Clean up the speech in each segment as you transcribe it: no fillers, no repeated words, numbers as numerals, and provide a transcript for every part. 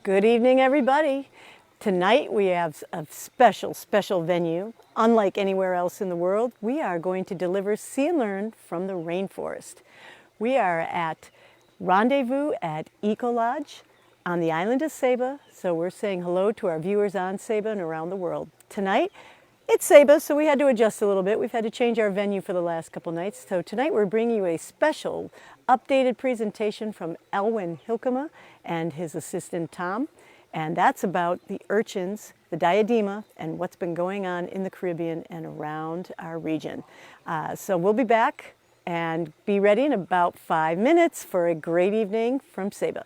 Good evening, everybody. Tonight we have a special venue. Unlike anywhere else in the world, we are going to deliver See and Learn from the rainforest. We are at Rendezvous at Eco Lodge on the island of Saba, so we're saying hello to our viewers on Saba and around the world. Tonight, it's Saba, so we had to adjust a little bit. We've had to change our venue for the last couple nights. So tonight we're bringing you a special updated presentation from Alwin Hylkema and his assistant Tom. And that's about the urchins, the Diadema, and what's been going on in the Caribbean and around our region. So we'll be back and be ready in about 5 minutes for a great evening from Saba.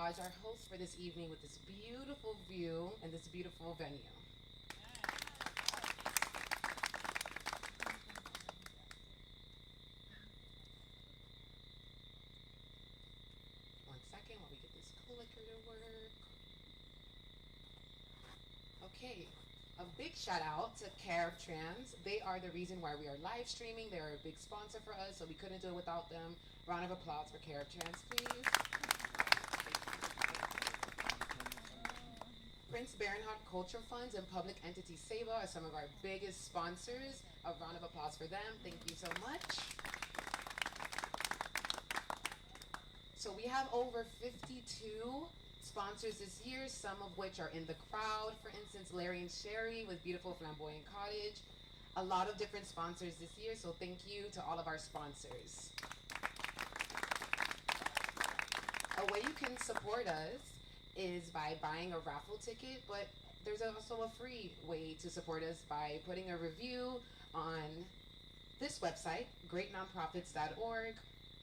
Our host for this evening with this beautiful view and this beautiful venue. One second while we get this clicker to work. Okay, a big shout out to Care Trans. They are the reason why we are live streaming. They're a big sponsor for us, so we couldn't do it without them. Round of applause for Care Trans, please. Prince Baronhardt Culture Funds and Public Entity Saba are some of our biggest sponsors. A round of applause for them. Thank you so much. So we have over 52 sponsors this year, some of which are in the crowd. For instance, Larry and Sherry with beautiful Flamboyant Cottage. A lot of different sponsors this year, so thank you to all of our sponsors. A way you can support us is by buying a raffle ticket, but there's also a free way to support us by putting a review on this website, greatnonprofits.org.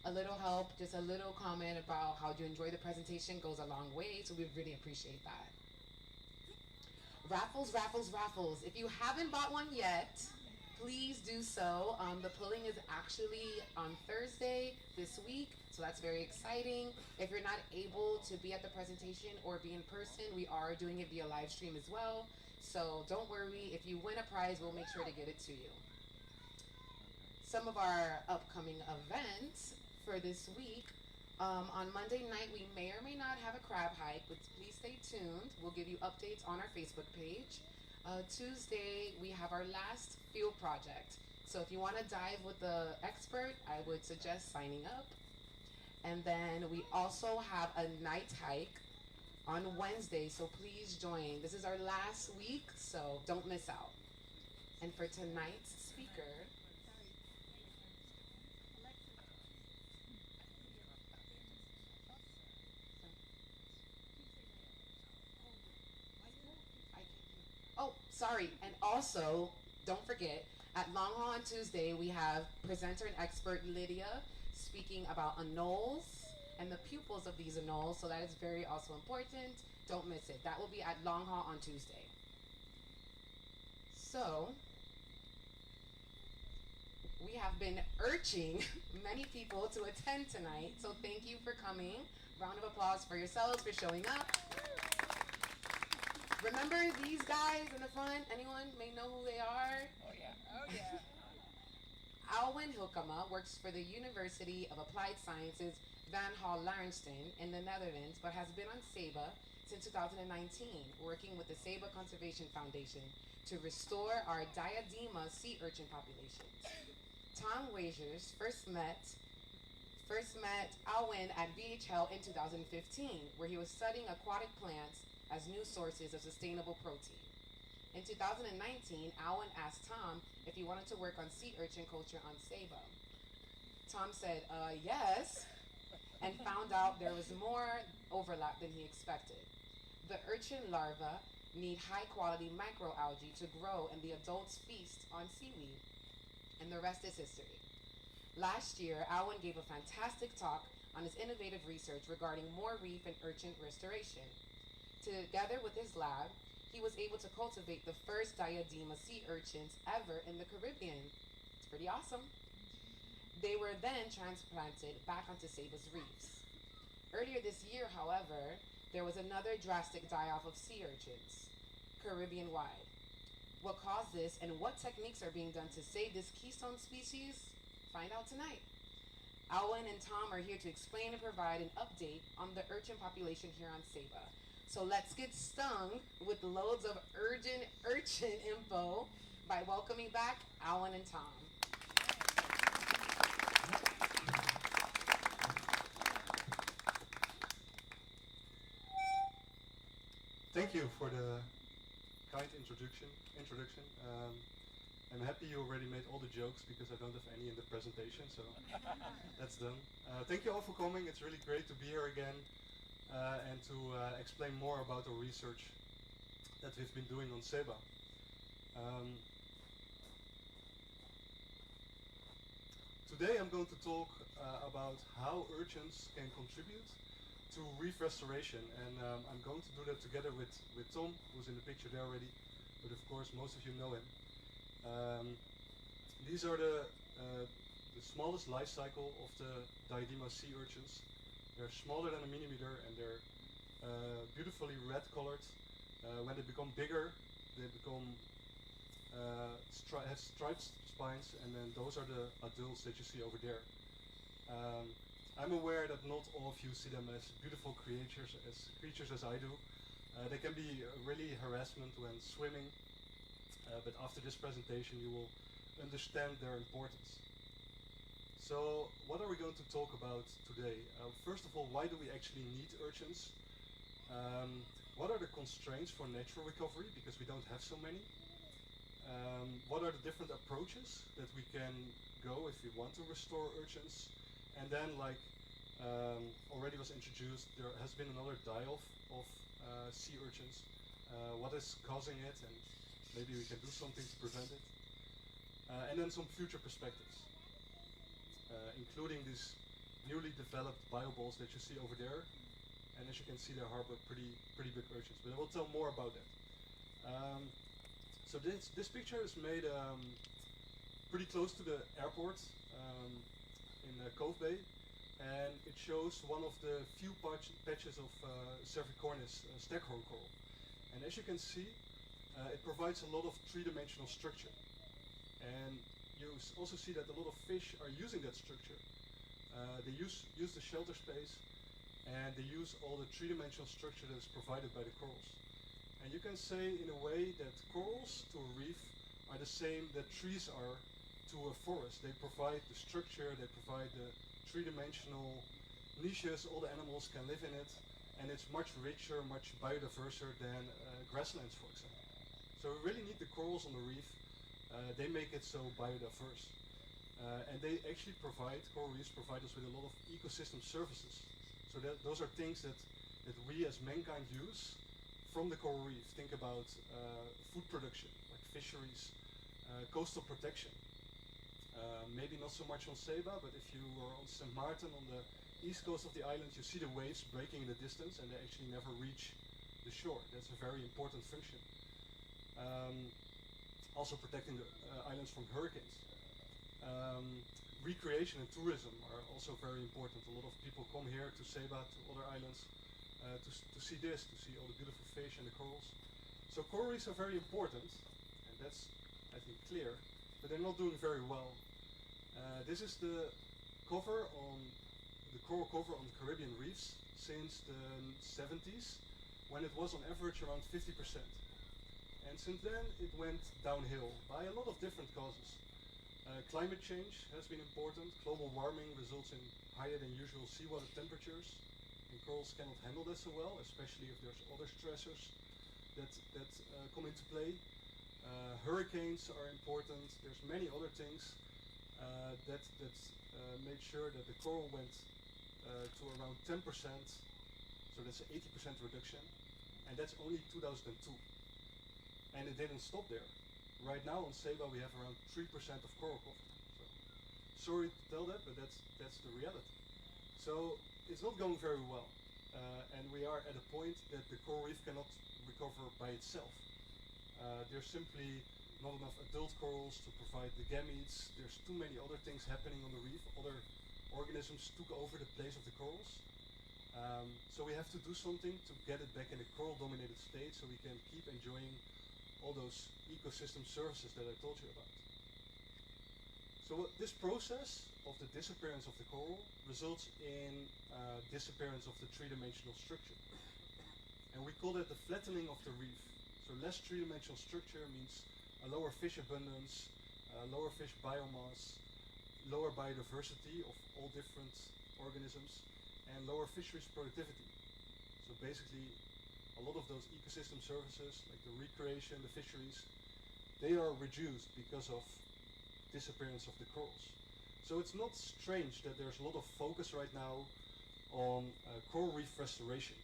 A little help, just a little comment about how you enjoy the presentation goes a long way, so we really appreciate that. Raffles, raffles, raffles. If you haven't bought one yet, please do so. The polling is actually on Thursday this week, so that's very exciting. If you're not able to be at the presentation or be in person, we are doing it via live stream as well. So don't worry, if you win a prize, we'll make sure to get it to you. Some of our upcoming events for this week. On Monday night, we may or may not have a crab hike, but please stay tuned. We'll give you updates on our Facebook page. Tuesday, we have our last field project. So if you want to dive with the expert, I would suggest signing up. And then we also have a night hike on Wednesday, so please join. This is our last week, so don't miss out. And for tonight's speaker, oh, sorry. And also, don't forget, at Long Haul on Tuesday, we have presenter and expert Lydia speaking about anoles and the pupils of these anoles. So that is very also important. Don't miss it. That will be at Long Haul on Tuesday. So, we have been urging many people to attend tonight. So thank you for coming. Round of applause for yourselves for showing up. Remember these guys in the front? Anyone may know who they are? Oh yeah. Oh yeah. Alwin Hylkema works for the University of Applied Sciences van Hall Larenstein in the Netherlands, but has been on Saba since 2019, working with the Saba Conservation Foundation to restore our Diadema sea urchin populations. Tom Wagers first met Alwin at VHL in 2015, where he was studying aquatic plants as new sources of sustainable protein. In 2019, Alwin asked Tom if he wanted to work on sea urchin culture on Saba. Tom said, yes, and found out there was more overlap than he expected. The urchin larvae need high-quality microalgae to grow, and the adults feast on seaweed. And the rest is history. Last year, Alwin gave a fantastic talk on his innovative research regarding more reef and urchin restoration. Together with his lab, he was able to cultivate the first Diadema sea urchins ever in the Caribbean. It's pretty awesome. They were then transplanted back onto Saba's reefs. Earlier this year, however, there was another drastic die-off of sea urchins, Caribbean-wide. What caused this and what techniques are being done to save this keystone species? Find out tonight. Alwin and Tom are here to explain and provide an update on the urchin population here on Saba. So let's get stung with loads of urchin info by welcoming back Alwin and Tom. Thank you for the kind introduction. I'm happy you already made all the jokes because I don't have any in the presentation, so that's done. Thank you all for coming. It's really great to be here again and to explain more about our research that we've been doing on Saba. Today I'm going to talk about how urchins can contribute to reef restoration, and I'm going to do that together with Tom, who's in the picture there already, but of course most of you know him. These are the smallest life cycle of the Diadema sea urchins. They're smaller than a millimeter, and they're beautifully red colored. When they become bigger, they become have striped spines, and then those are the adults that you see over there. I'm aware that not all of you see them as beautiful creatures as I do. They can be really harassment when swimming, but after this presentation you will understand their importance. So what are we going to talk about today? First of all, why do we actually need urchins? What are the constraints for natural recovery, because we don't have so many? What are the different approaches that we can go if we want to restore urchins? And then, like already was introduced, there has been another die-off of sea urchins. what is causing it, and maybe we can do something to prevent it. And then some future perspectives, including these newly developed bioballs that you see over there. And as you can see, they harbor pretty big urchins. But I will tell more about that. So this picture is made pretty close to the airport in Cove Bay, and it shows one of the few patches of Cervicornis staghorn coral. And as you can see, it provides a lot of three-dimensional structure. And you also see that a lot of fish are using that structure. They use the shelter space, and they use all the three-dimensional structure that is provided by the corals. And you can say in a way that corals to a reef are the same that trees are to a forest. They provide the structure, they provide the three-dimensional niches, all the animals can live in it, and it's much richer, much biodiverser than grasslands, for example. So we really need the corals on the reef. They make it so biodiverse. And they actually coral reefs provide us with a lot of ecosystem services. So those are things that we as mankind use from the coral reef. Think about food production, like fisheries, coastal protection. Maybe not so much on Saba, but if you are on St. Maarten on the east coast of the island, you see the waves breaking in the distance and they actually never reach the shore. That's a very important function. Also protecting the islands from hurricanes. Recreation and tourism are also very important. A lot of people come here to Saba, to other islands, to see this, to see all the beautiful fish and the corals. So coral reefs are very important, and that's, I think, clear, but they're not doing very well. This is the cover on the coral cover on the Caribbean reefs since the 70s, when it was on average around 50%. And since then it went downhill by a lot of different causes. Climate change has been important. Global warming results in higher than usual seawater temperatures, and corals cannot handle that so well, especially if there's other stressors that come into play. Hurricanes are important. There's many other things that made sure that the coral went to around 10%, so that's an 80% reduction, and that's only 2002. And it didn't stop there. Right now on Saba we have around 3% of coral cover. So, sorry to tell that, but that's the reality. So it's not going very well, and we are at a point that the coral reef cannot recover by itself. There's simply not enough adult corals to provide the gametes. There's too many other things happening on the reef. Other organisms took over the place of the corals. So we have to do something to get it back in a coral-dominated state so we can keep enjoying all those ecosystem services that I told you about. So this process of the disappearance of the coral results in disappearance of the three-dimensional structure. And we call that the flattening of the reef. So less three-dimensional structure means a lower fish abundance, lower fish biomass, lower biodiversity of all different organisms, and lower fisheries productivity. So basically, a lot of those ecosystem services, like the recreation, the fisheries, they are reduced because of disappearance of the corals. So it's not strange that there's a lot of focus right now on coral reef restoration.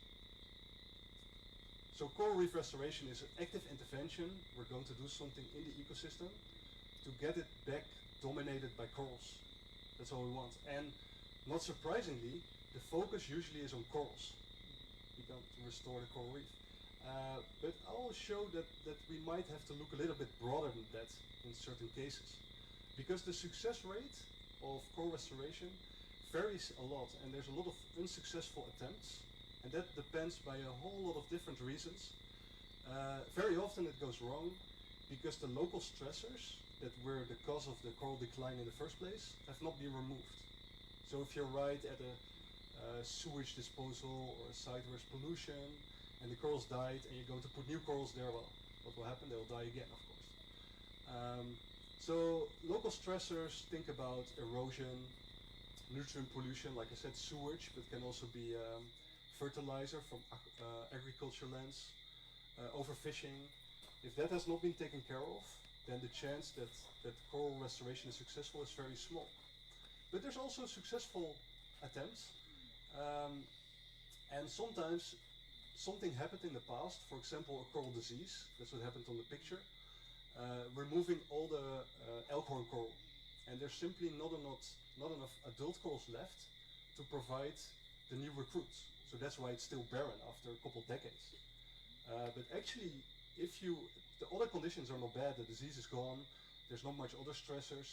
So coral reef restoration is an active intervention. We're going to do something in the ecosystem to get it back dominated by corals. That's all we want. And not surprisingly, the focus usually is on corals. To restore the coral reef. But I will show that we might have to look a little bit broader than that in certain cases. Because the success rate of coral restoration varies a lot, and there's a lot of unsuccessful attempts, and that depends by a whole lot of different reasons. Very often it goes wrong because the local stressors that were the cause of the coral decline in the first place have not been removed. So if you're right at a sewage disposal or a site where there's pollution and the corals died and you're going to put new corals there, well, what will happen? They will die again, of course. So local stressors, think about erosion, nutrient pollution, like I said, sewage, but can also be fertilizer from agriculture lands, overfishing. If that has not been taken care of, then the chance that coral restoration is successful is very small. But there's also successful attempts. And sometimes something happened in the past, for example, a coral disease. That's what happened on the picture. Removing all the elkhorn coral. And there's simply not enough adult corals left to provide the new recruits. So that's why it's still barren after a couple decades. But actually, the other conditions are not bad, the disease is gone, there's not much other stressors.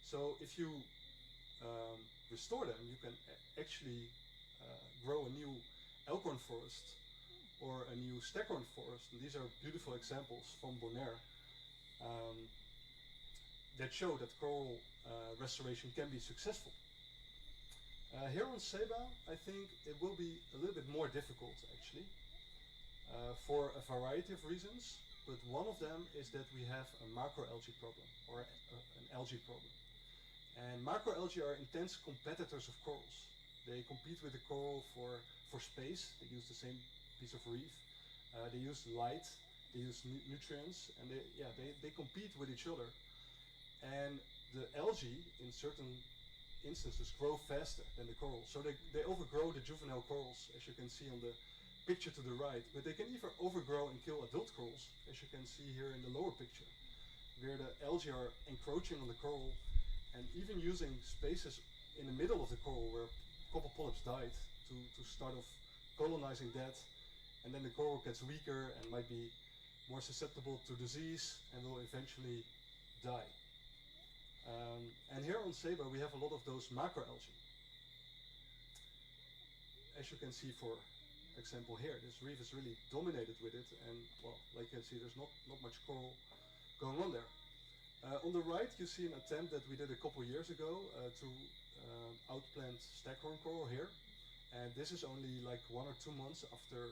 So if you restore them, you can actually grow a new elkhorn forest or a new staghorn forest. And these are beautiful examples from Bonaire that show that coral restoration can be successful. Here on Saba, I think it will be a little bit more difficult actually, for a variety of reasons, but one of them is that we have a macroalgae problem, or an algae problem. And macroalgae are intense competitors of corals. They compete with the coral for space. They use the same piece of reef. They use light. They use nutrients, and they compete with each other. And the algae, in certain instances, grow faster than the corals. So they overgrow the juvenile corals, as you can see on the picture to the right. But they can even overgrow and kill adult corals, as you can see here in the lower picture, where the algae are encroaching on the coral and even using spaces in the middle of the coral where couple polyps died to start off colonizing that. And then the coral gets weaker and might be more susceptible to disease and will eventually die. And here on Saba we have a lot of those macroalgae. As you can see, for example here, this reef is really dominated with it, and well, like you can see, there's not much coral going on there. On the right you see an attempt that we did a couple years ago to outplant staghorn coral here. And this is only like 1 or 2 months after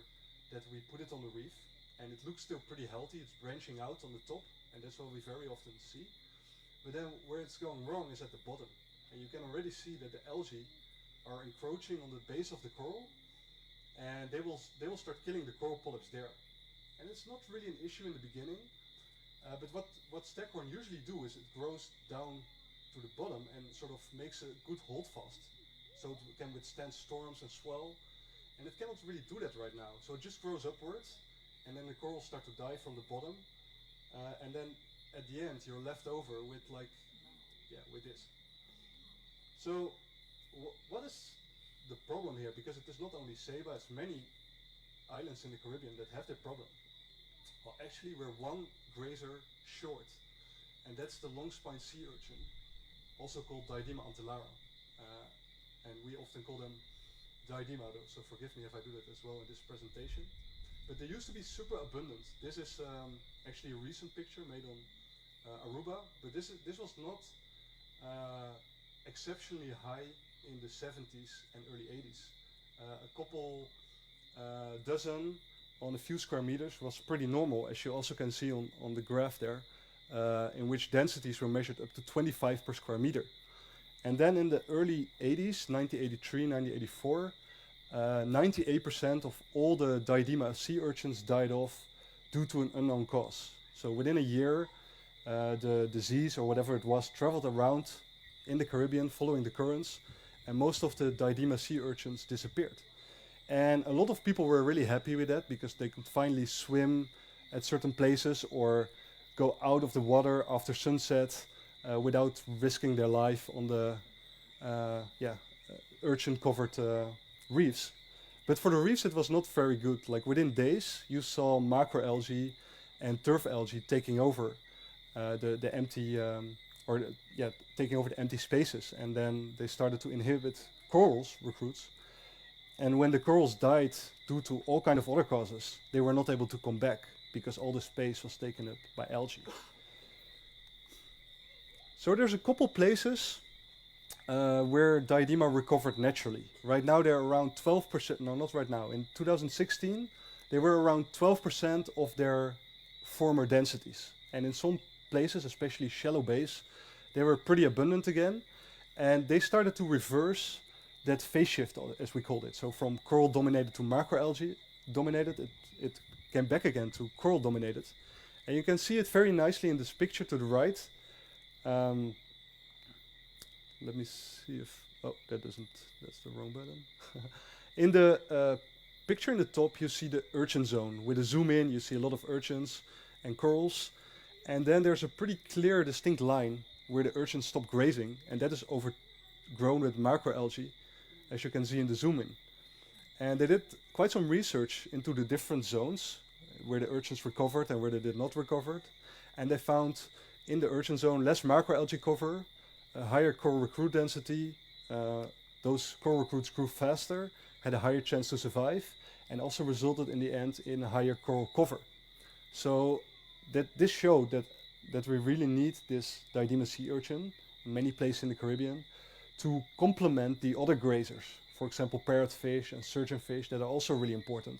that we put it on the reef, and it looks still pretty healthy. It's branching out on the top, and that's what we very often see. But then where it's going wrong is at the bottom, and you can already see that the algae are encroaching on the base of the coral, and they will start killing the coral polyps there. And it's not really an issue in the beginning, but what staghorn usually do is it grows down to the bottom and sort of makes a good holdfast, so it can withstand storms and swell. And it cannot really do that right now, so it just grows upwards, and then the corals start to die from the bottom, and then at the end you're left over with with this. So what is the problem here? Because it is not only Saba, it's many islands in the Caribbean that have that problem. Well, actually we're one grazer short, and that's the long-spine sea urchin, also called Diadema Antillarum. And we often call them Diadema though, so forgive me if I do that as well in this presentation. But they used to be super abundant. This is actually a recent picture made on Aruba, but this was not exceptionally high in the 70s and early 80s. A couple dozen on a few square meters was pretty normal, as you also can see on the graph there, in which densities were measured up to 25 per square meter. And then in the early 80s, 1983, 1984, 98% of all the Diadema sea urchins died off due to an unknown cause. So within a year, the disease or whatever it was traveled around in the Caribbean following the currents, and most of the Diadema sea urchins disappeared. And a lot of people were really happy with that because they could finally swim at certain places or go out of the water after sunset without risking their life on the urchin-covered reefs. But for the reefs it was not very good. Like within days you saw macroalgae and turf algae taking over the empty taking over the empty spaces, and then they started to inhibit corals recruits. And when the corals died due to all kind of other causes, they were not able to come back because all the space was taken up by algae. So there's a couple places where Diadema recovered naturally. Right now they're around 12%, no, not right now. In 2016, they were around 12% of their former densities. And in some places, especially shallow bays, they were pretty abundant again. And they started to reverse that phase shift, as we called it. So from coral dominated to macroalgae dominated, it came back again to coral dominated. And you can see it very nicely in this picture to the right. Let me see if, oh, that's the wrong button. In the picture in the top, you see the urchin zone. With a zoom in, you see a lot of urchins and corals. And then there's a pretty clear, distinct line where the urchins stop grazing, and that is overgrown with microalgae, as you can see in the zoom in. And they did quite some research into the different zones where the urchins recovered and where they did not recover. And they found in the urchin zone less microalgae cover, a higher coral recruit density. Those coral recruits grew faster, had a higher chance to survive, and also resulted in the end in a higher coral cover. So this showed that we really need this Diadema sea urchin in many places in the Caribbean to complement the other grazers. For example, parrotfish and surgeonfish that are also really important.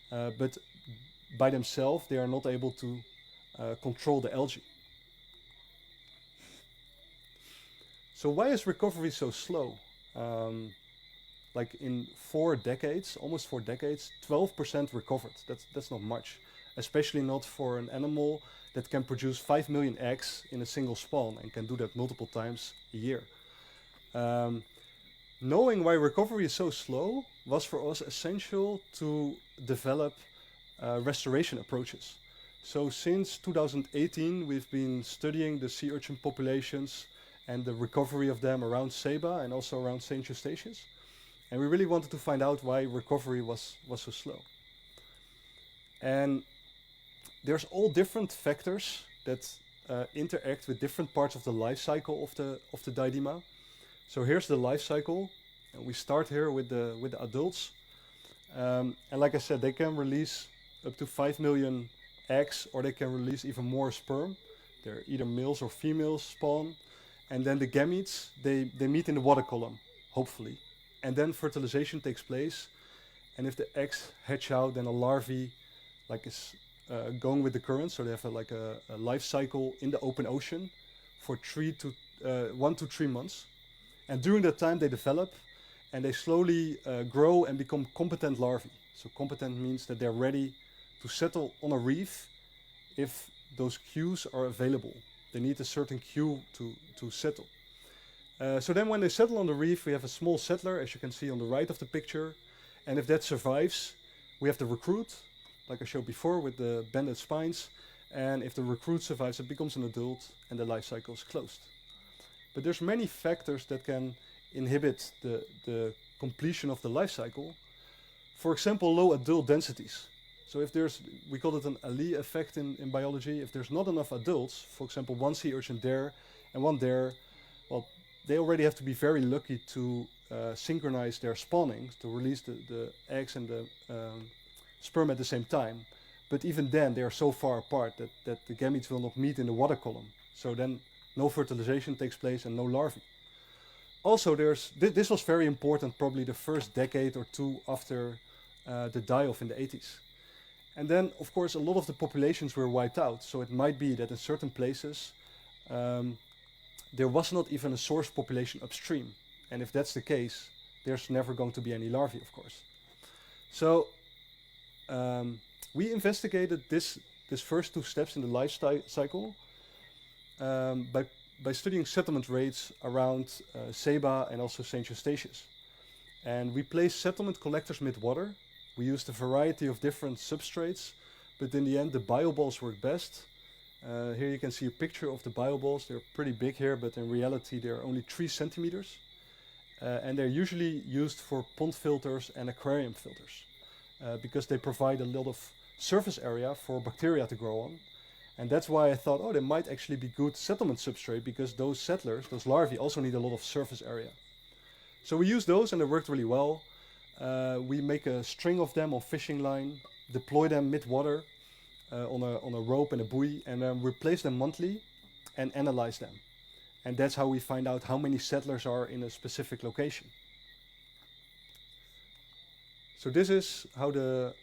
But by themselves, they are not able to control the algae. So why is recovery so slow? Like in 4 decades, almost 4 decades, 12% recovered. That's not much, especially not for an animal that can produce 5 million eggs in a single spawn and can do that multiple times a year. Knowing why recovery is so slow was for us essential to develop restoration approaches. So since 2018, we've been studying the sea urchin populations and the recovery of them around Saba and also around St. Eustatius. And we really wanted to find out why recovery was so slow. And there's all different factors that interact with different parts of the life cycle of the Diadema. So here's the life cycle, and we start here with the adults. And like I said, they can release up to 5 million eggs, or they can release even more sperm. They're either males or females spawn. And then the gametes, they meet in the water column, hopefully. And then fertilization takes place. And if the eggs hatch out, then a larvae is going with the current. So they have a life cycle in the open ocean for 1 to 3 months. And during that time, they develop and they slowly grow and become competent larvae. So competent means that they're ready to settle on a reef if those cues are available. They need a certain cue to settle. So then when they settle on the reef, we have a small settler, as you can see on the right of the picture. And if that survives, we have the recruit, like I showed before with the bended spines. And if the recruit survives, it becomes an adult and the life cycle is closed. But there's many factors that can inhibit the completion of the life cycle. For example, low adult densities. So if we call it an Ali effect in biology. If there's not enough adults, for example, one sea urchin there and one there, well, they already have to be very lucky to synchronize their spawning, to release the eggs and the sperm at the same time. But even then, they are so far apart that the gametes will not meet in the water column. So then no fertilization takes place and no larvae. Also, this was very important, probably the first decade or two after the die-off in the 80s. And then, of course, a lot of the populations were wiped out. So it might be that in certain places, there was not even a source population upstream. And if that's the case, there's never going to be any larvae, of course. So we investigated these first 2 steps in the life cycle by studying settlement rates around Saba and also St. Eustatius. And we placed settlement collectors mid-water. We used a variety of different substrates, but in the end, the bioballs work best. Here you can see a picture of the bioballs. They're pretty big here, but in reality, they're only 3 centimeters. And they're usually used for pond filters and aquarium filters because they provide a lot of surface area for bacteria to grow on. And that's why I thought, oh, they might actually be good settlement substrate because those settlers, those larvae, also need a lot of surface area. So we used those and they worked really well. We make a string of them on fishing line, deploy them mid-water on a rope and a buoy, and then replace them monthly and analyze them. And that's how we find out how many settlers are in a specific location. So this is how the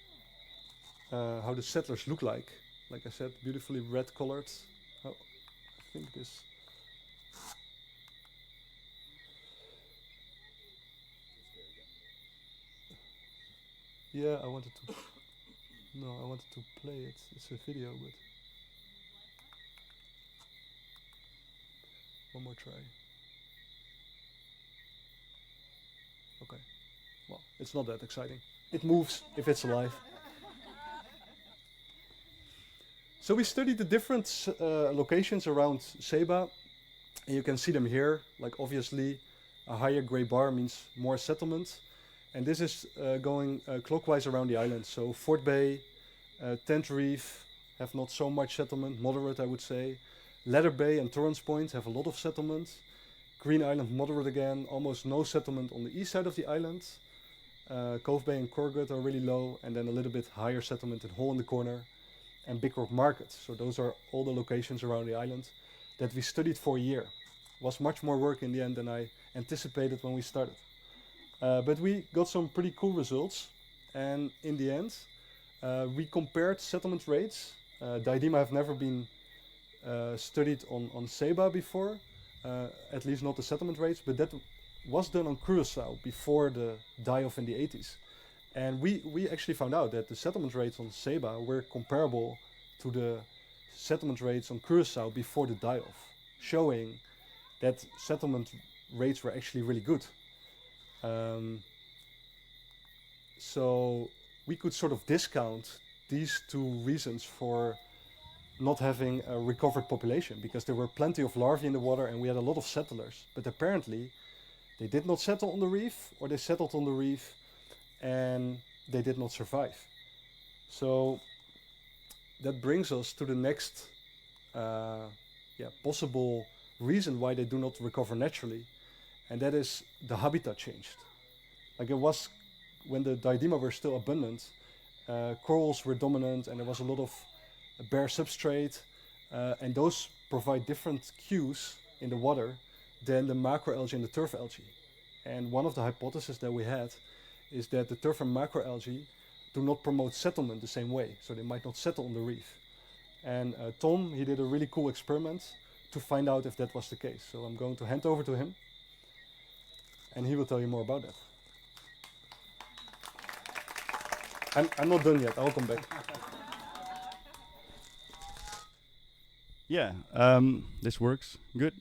settlers look like. Like I said, beautifully red colored. Oh, I think this. Yeah, I wanted to. No, I wanted to play it. It's a video, but one more try. Okay. Well, it's not that exciting. it moves if it's alive. So we studied the different locations around Saba, and you can see them here. Like obviously, a higher gray bar means more settlement, and this is going clockwise around the island. So Fort Bay, Tent Reef have not so much settlement, moderate I would say. Leather Bay and Torrance Point have a lot of settlement. Green Island, moderate again, almost no settlement on the east side of the island. Cove Bay and Corgut are really low, and then a little bit higher settlement in Hall in the corner and Big Rock Market. So those are all the locations around the island that we studied for a year. It was much more work in the end than I anticipated when we started. But we got some pretty cool results, and in the end we compared settlement rates. Diadema have never been studied on Saba before, at least not the settlement rates, but that was done on Curacao before the die-off in the 80s. And we actually found out that the settlement rates on Saba were comparable to the settlement rates on Curacao before the die-off, showing that settlement rates were actually really good. So we could sort of discount these two reasons for not having a recovered population, because there were plenty of larvae in the water and we had a lot of settlers. But apparently they did not settle on the reef, or they settled on the reef and they did not survive. So that brings us to the next possible reason why they do not recover naturally, and that is the habitat changed. Like it was when the Diadema were still abundant, corals were dominant and there was a lot of bare substrate, and those provide different cues in the water than the macroalgae and the turf algae. And one of the hypotheses that we had is that the turf and macroalgae do not promote settlement the same way, so they might not settle on the reef. And Tom, he did a really cool experiment to find out if that was the case. So I'm going to hand over to him, and he will tell you more about that. I'm not done yet, I'll come back. Yeah, this works. Good.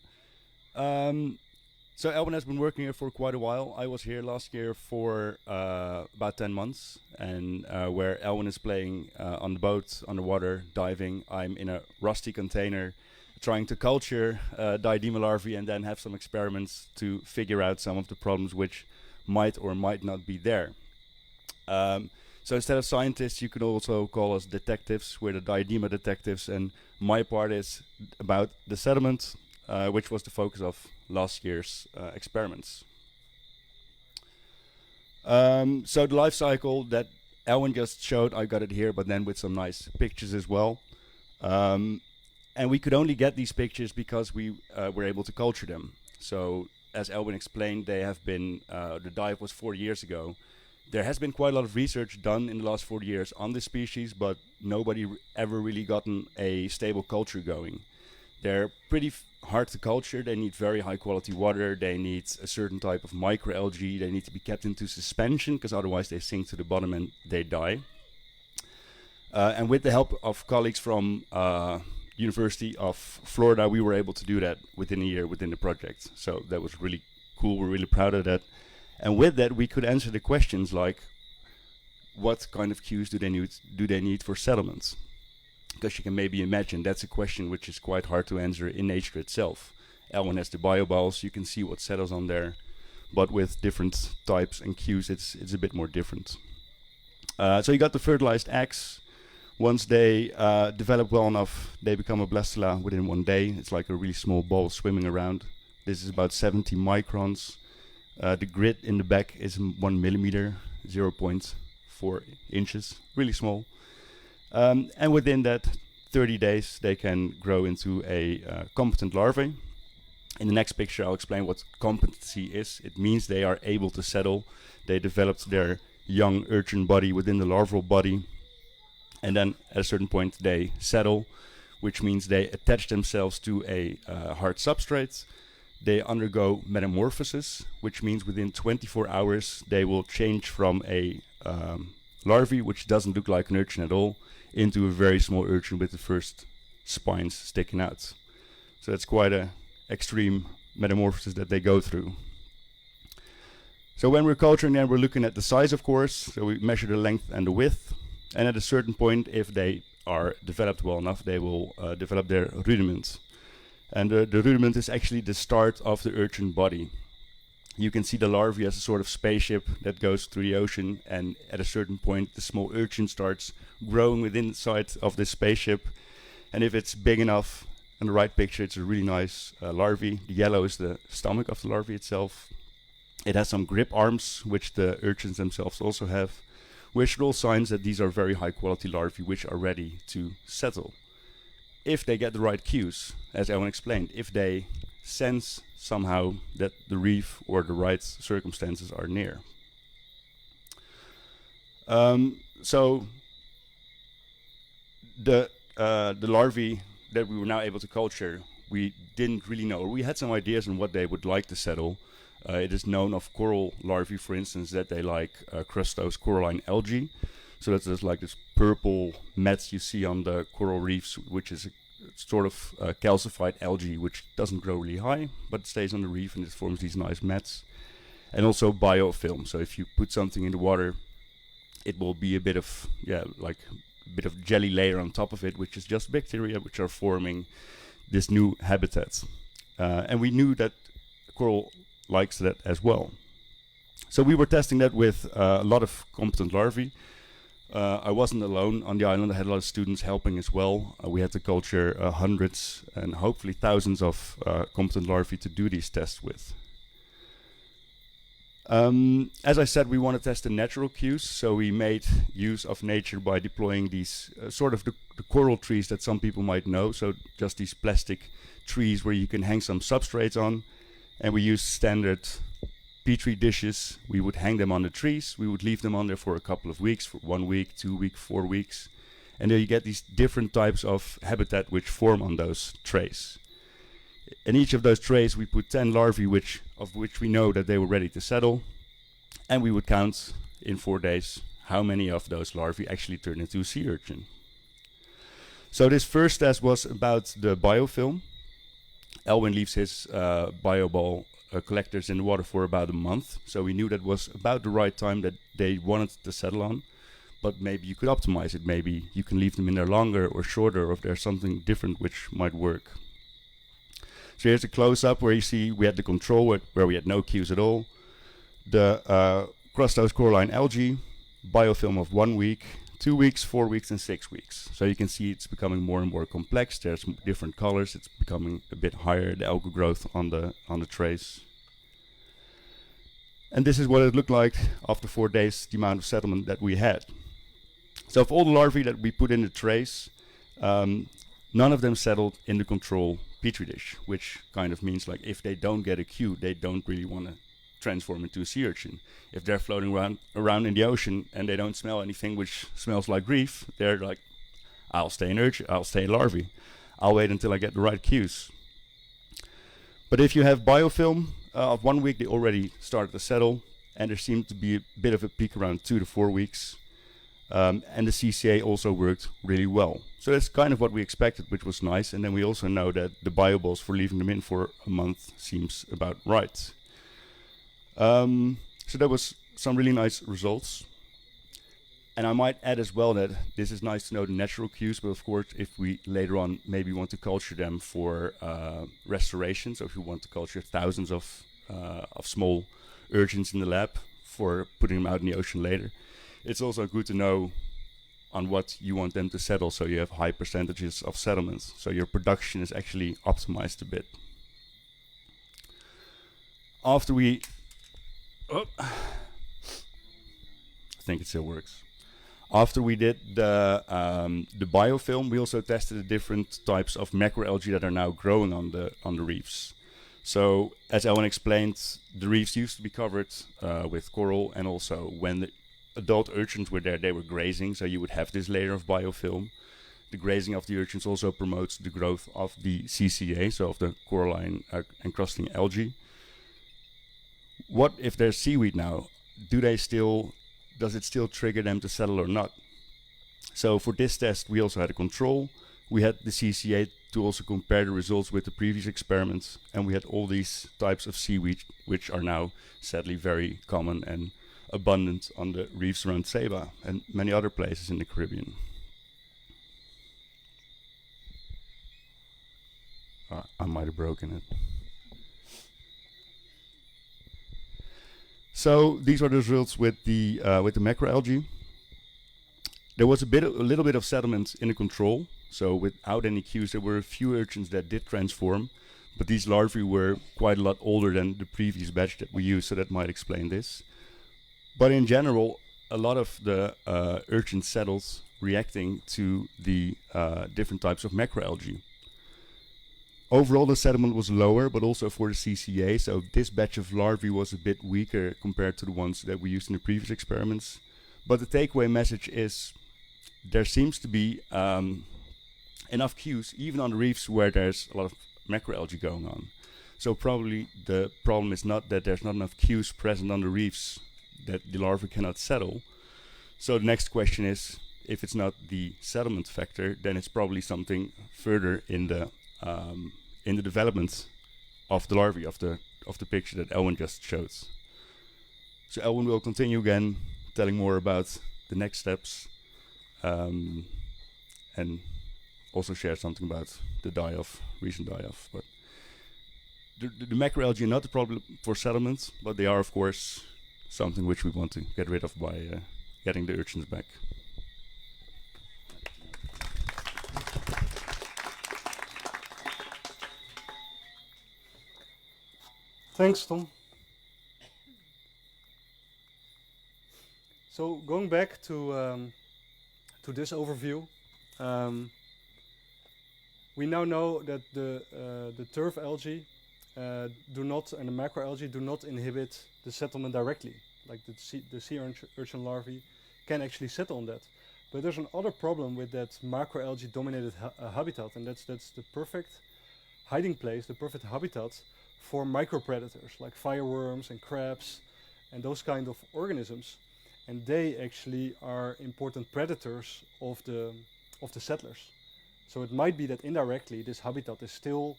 So Alwin has been working here for quite a while. I was here last year for about 10 months, and where Alwin is playing on the boat, underwater, diving, I'm in a rusty container trying to culture Diadema larvae and then have some experiments to figure out some of the problems which might or might not be there. So instead of scientists, you could also call us detectives. We're the Diadema detectives, and my part is about the sediment, which was the focus of last year's experiments. So the life cycle that Alwin just showed, I got it here, but then with some nice pictures as well. And we could only get these pictures because we were able to culture them. So as Alwin explained, they have been, the dive was 4 years ago. There has been quite a lot of research done in the last 4 years on this species, but nobody ever really gotten a stable culture going. They're pretty hard to culture. They need very high quality water. They need a certain type of microalgae. They need to be kept into suspension, because otherwise they sink to the bottom and they die. And with the help of colleagues from University of Florida, we were able to do that within a year within the project. So that was really cool. We're really proud of that. And with that, we could answer the questions like, what kind of cues do they need for settlements? Because you can maybe imagine that's a question which is quite hard to answer in nature itself. Alwin has the bioballs, you can see what settles on there, but with different types and cues, it's a bit more different. So you got the fertilized eggs. Once they develop well enough, they become a blastula within 1 day. It's like a really small ball swimming around. This is about 70 microns. The grid in the back is 1 millimeter, 0.4 inches, really small. And within that 30 days, they can grow into a competent larvae. In the next picture, I'll explain what competency is. It means they are able to settle. They developed their young urchin body within the larval body. And then at a certain point, they settle, which means they attach themselves to a hard substrate. They undergo metamorphosis, which means within 24 hours, they will change from a larvae, which doesn't look like an urchin at all, into a very small urchin with the first spines sticking out. So that's quite an extreme metamorphosis that they go through. So when we're culturing them, we're looking at the size, of course. So we measure the length and the width. And at a certain point, if they are developed well enough, they will develop their rudiment. And the rudiment is actually the start of the urchin body. You can see the larvae as a sort of spaceship that goes through the ocean, and at a certain point the small urchin starts growing within inside of this spaceship. And if it's big enough, in the right picture, it's a really nice larvae. The yellow is the stomach of the larvae itself. It has some grip arms, which the urchins themselves also have, which are all signs that these are very high quality larvae which are ready to settle. If they get the right cues, as Alwin explained, if they sense somehow that the reef or the right circumstances are near. So the larvae that we were now able to culture, we didn't really know. We had some ideas on what they would like to settle. It is known of coral larvae, for instance, that they like crustose coralline algae. So that's just like this purple mats you see on the coral reefs, which is a sort of calcified algae which doesn't grow really high, but it stays on the reef and it forms these nice mats. And also biofilm. So if you put something in the water, it will be a bit of jelly layer on top of it, which is just bacteria which are forming this new habitat. And we knew that coral likes that as well. So we were testing that with a lot of competent larvae. I wasn't alone on the island. I had a lot of students helping as well. We had to culture hundreds and hopefully thousands of competent larvae to do these tests with. As I said, we want to test the natural cues, so we made use of nature by deploying these sort of the coral trees that some people might know, so just these plastic trees where you can hang some substrates on, and we used standard petri dishes. We would hang them on the trees, we would leave them on there for a couple of weeks, for 1 week, 2 weeks, 4 weeks, and then you get these different types of habitat which form on those trays. In each of those trays we put 10 larvae of which we know that they were ready to settle, and we would count in 4 days how many of those larvae actually turned into a sea urchin. So this first test was about the biofilm. Alwin leaves his bioball collectors in the water for about a month, so we knew that was about the right time that they wanted to settle on, but maybe you could optimize it. Maybe you can leave them in there longer or shorter, or if there's something different which might work. So here's a close-up where you see we had the control where we had no cues at all. The crustose coralline algae, biofilm of 1 week, 2 weeks, 4 weeks, and 6 weeks. So you can see it's becoming more and more complex. There's different colors. It's becoming a bit higher, the algal growth on the trays. And this is what it looked like after 4 days, the amount of settlement that we had. So of all the larvae that we put in the trays, none of them settled in the control petri dish, which kind of means like if they don't get a cue, they don't really want to transform into a sea urchin. If they're floating around in the ocean and they don't smell anything which smells like reef, they're like, I'll stay an urchin, I'll stay a larvae. I'll wait until I get the right cues. But if you have biofilm of 1 week, they already started to settle, and there seemed to be a bit of a peak around 2 to 4 weeks. And the CCA also worked really well. So that's kind of what we expected, which was nice. And then we also know that the bioballs for leaving them in for a month seems about right. So that was some really nice results. And I might add as well that this is nice to know the natural cues, but of course if we later on maybe want to culture them for restoration, so if you want to culture thousands of small urchins in the lab for putting them out in the ocean later, it's also good to know on what you want them to settle, so you have high percentages of settlements, so your production is actually optimized a bit. After we... I think it still works. After we did the biofilm, we also tested the different types of macroalgae that are now growing on the reefs. So, as Alwin explained, the reefs used to be covered with coral, and also when the adult urchins were there, they were grazing, so you would have this layer of biofilm. The grazing of the urchins also promotes the growth of the CCA, so of the coralline encrusting algae. What if there's seaweed now? Does it still trigger them to settle or not? So for this test, we also had a control. We had the CCA to also compare the results with the previous experiments, and we had all these types of seaweed, which are now sadly very common and abundant on the reefs around Saba and many other places in the Caribbean. I might have broken it. So these are the results with the macroalgae. There was a little bit of sediment in the control. So without any cues, there were a few urchins that did transform, but these larvae were quite a lot older than the previous batch that we used, so that might explain this. But in general, a lot of the urchins settled reacting to the different types of macroalgae. Overall, the sediment was lower, but also for the CCA, so this batch of larvae was a bit weaker compared to the ones that we used in the previous experiments. But the takeaway message is there seems to be enough cues, even on the reefs where there's a lot of macroalgae going on. So probably the problem is not that there's not enough cues present on the reefs, that the larvae cannot settle. So the next question is, if it's not the settlement factor, then it's probably something further in the development of the larvae, of the picture that Alwin just showed. So Alwin will continue again, telling more about the next steps, and also share something about the die-off, recent die-off. But the macroalgae are not the problem for settlements, but they are, of course, something which we want to get rid of by getting the urchins back. Thanks, Tom. So going back to this overview, we now know that the turf algae and the macroalgae do not inhibit the settlement directly. Like the sea urchin larvae can actually settle on that. But there's another problem with that macroalgae dominated habitat, and that's the perfect hiding place, the perfect habitat for micropredators like fireworms and crabs and those kind of organisms. And they actually are important predators of the settlers. So it might be that indirectly this habitat is still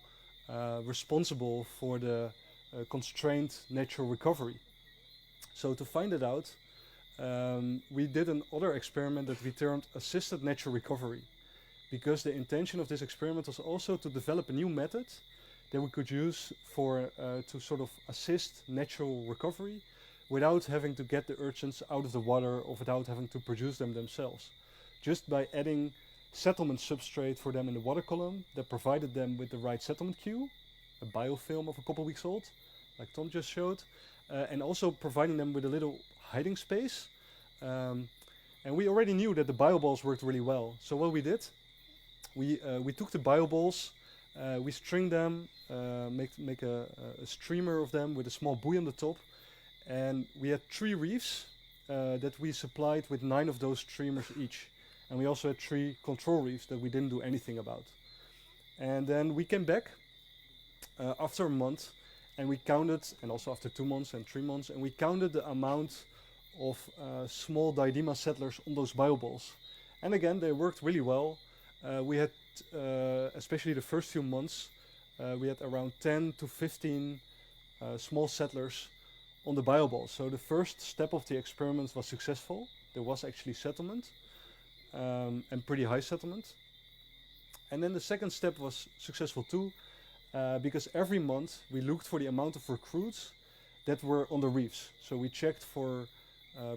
responsible for the constrained natural recovery. So to find it out, we did another experiment that we termed assisted natural recovery, because the intention of this experiment was also to develop a new method that we could use to sort of assist natural recovery without having to get the urchins out of the water or without having to produce them themselves. Just by adding settlement substrate for them in the water column that provided them with the right settlement cue, a biofilm of a couple weeks old, like Tom just showed, and also providing them with a little hiding space. And we already knew that the bioballs worked really well. So what we did, we took the bioballs, we string them, make a streamer of them with a small buoy on the top, and we had 3 reefs that we supplied with 9 of those streamers each. And we also had 3 control reefs that we didn't do anything about. And then we came back after a month, and we counted, and also after 2 months and 3 months, and we counted the amount of small Diadema settlers on those bioballs. And again, they worked really well. We had, especially the first few months, we had around 10 to 15 small settlers on the bioballs. So the first step of the experiment was successful. There was actually settlement, and pretty high settlement. And then the second step was successful too, because every month we looked for the amount of recruits that were on the reefs. So we checked for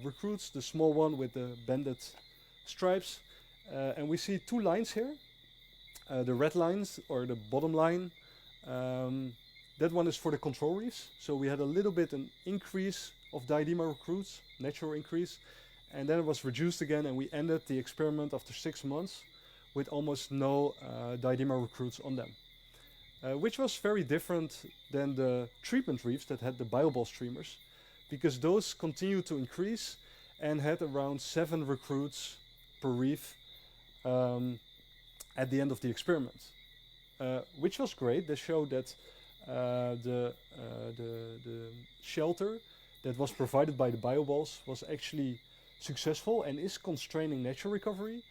recruits, the small one with the banded stripes, and we see 2 lines here. The red lines, or the bottom line, that one is for the control reefs. So we had a little bit an increase of Diadema recruits, natural increase, and then it was reduced again, and we ended the experiment after 6 months with almost no Diadema recruits on them. Which was very different than the treatment reefs that had the bioball streamers, because those continued to increase and had around 7 recruits per reef at the end of the experiment, which was great. They showed that the shelter that was provided by the bioballs was actually successful and is constraining natural recovery,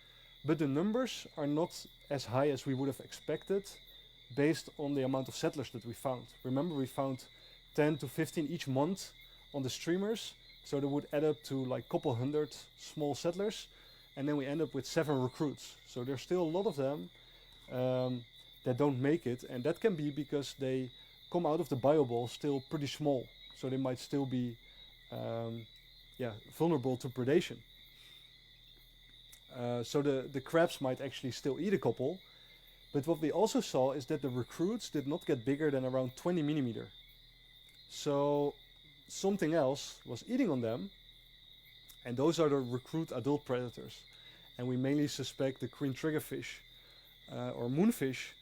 but the numbers are not as high as we would have expected based on the amount of settlers that we found. Remember, we found 10 to 15 each month on the streamers, so that would add up to like a couple hundred small settlers, and then we end up with 7 recruits. So there's still a lot of them that don't make it, and that can be because they come out of the bioball still pretty small, so they might still be vulnerable to predation. So the crabs might actually still eat a couple, but what we also saw is that the recruits did not get bigger than around 20 millimeter. So something else was eating on them, and those are the recruit adult predators. And we mainly suspect the queen triggerfish or moonfish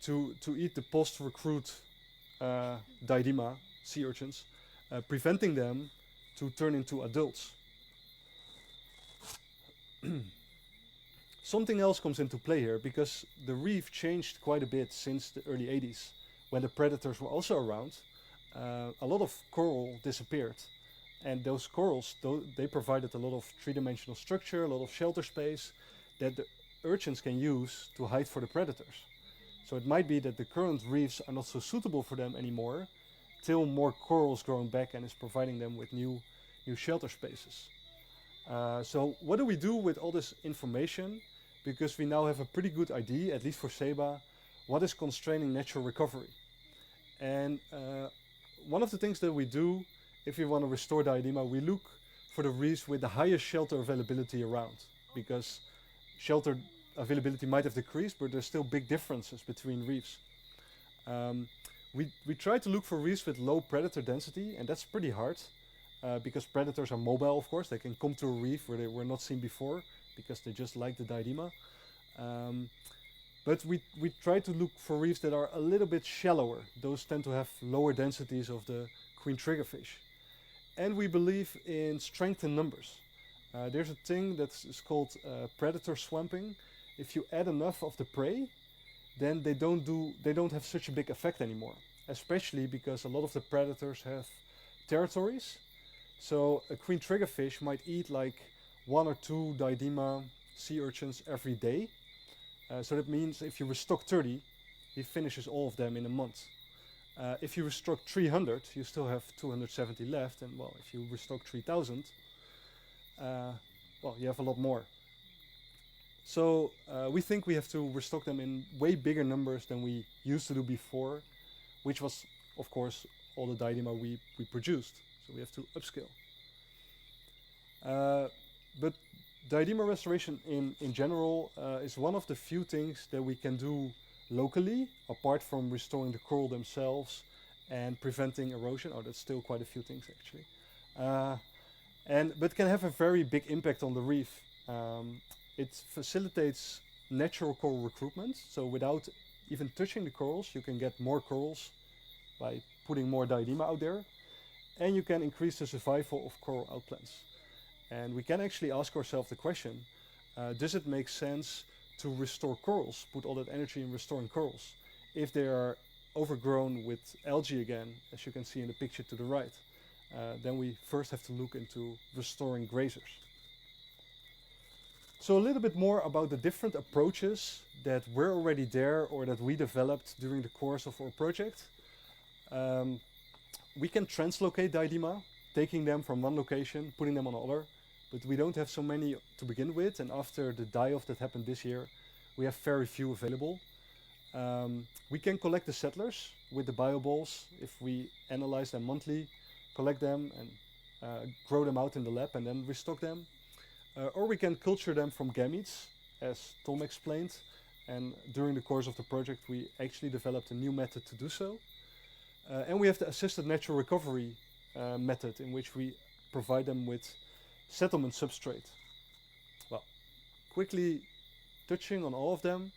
to eat the post-recruit Diadema sea urchins, preventing them to turn into adults. Something else comes into play here, because the reef changed quite a bit since the early 80s, when the predators were also around. A lot of coral disappeared, and those corals, they provided a lot of three-dimensional structure, a lot of shelter space that the urchins can use to hide for the predators. So it might be that the current reefs are not so suitable for them anymore, till more corals growing back and is providing them with new shelter spaces. So what do we do with all this information? Because we now have a pretty good idea, at least for Saba, what is constraining natural recovery. And one of the things that we do, if we want to restore Diadema, we look for the reefs with the highest shelter availability around, because shelter availability might have decreased, but there's still big differences between reefs. We try to look for reefs with low predator density, and that's pretty hard, because predators are mobile, of course. They can come to a reef where they were not seen before, because they just like the Diadema. But we try to look for reefs that are a little bit shallower. Those tend to have lower densities of the queen triggerfish. And we believe in strength in numbers. There's a thing that's called predator swamping. If you add enough of the prey, then they don't have such a big effect anymore. Especially because a lot of the predators have territories. So a queen triggerfish might eat like 1 or 2 Diadema sea urchins every day. So that means if you restock 30, he finishes all of them in a month. If you restock 300, you still have 270 left, and well, if you restock 3,000, well, you have a lot more. So we think we have to restock them in way bigger numbers than we used to do before, which was, of course, all the Diadema we produced. So we have to upscale. But Diadema restoration in general is one of the few things that we can do locally, apart from restoring the coral themselves and preventing erosion. Oh, that's still quite a few things actually. But can have a very big impact on the reef. It facilitates natural coral recruitment. So without even touching the corals, you can get more corals by putting more Diadema out there. And you can increase the survival of coral outplants. And we can actually ask ourselves the question, does it make sense to restore corals, put all that energy in restoring corals, if they are overgrown with algae again, as you can see in the picture to the right? Then we first have to look into restoring grazers. So a little bit more about the different approaches that were already there or that we developed during the course of our project. We can translocate Diadema, taking them from one location, putting them on another, but we don't have so many to begin with, and after the die-off that happened this year, we have very few available. We can collect the settlers with the bioballs if we analyze them monthly, collect them and grow them out in the lab and then restock them. Or we can culture them from gametes, as Tom explained, and during the course of the project we actually developed a new method to do so. And we have the assisted natural recovery method, in which we provide them with settlement substrate. Well, quickly touching on all of them,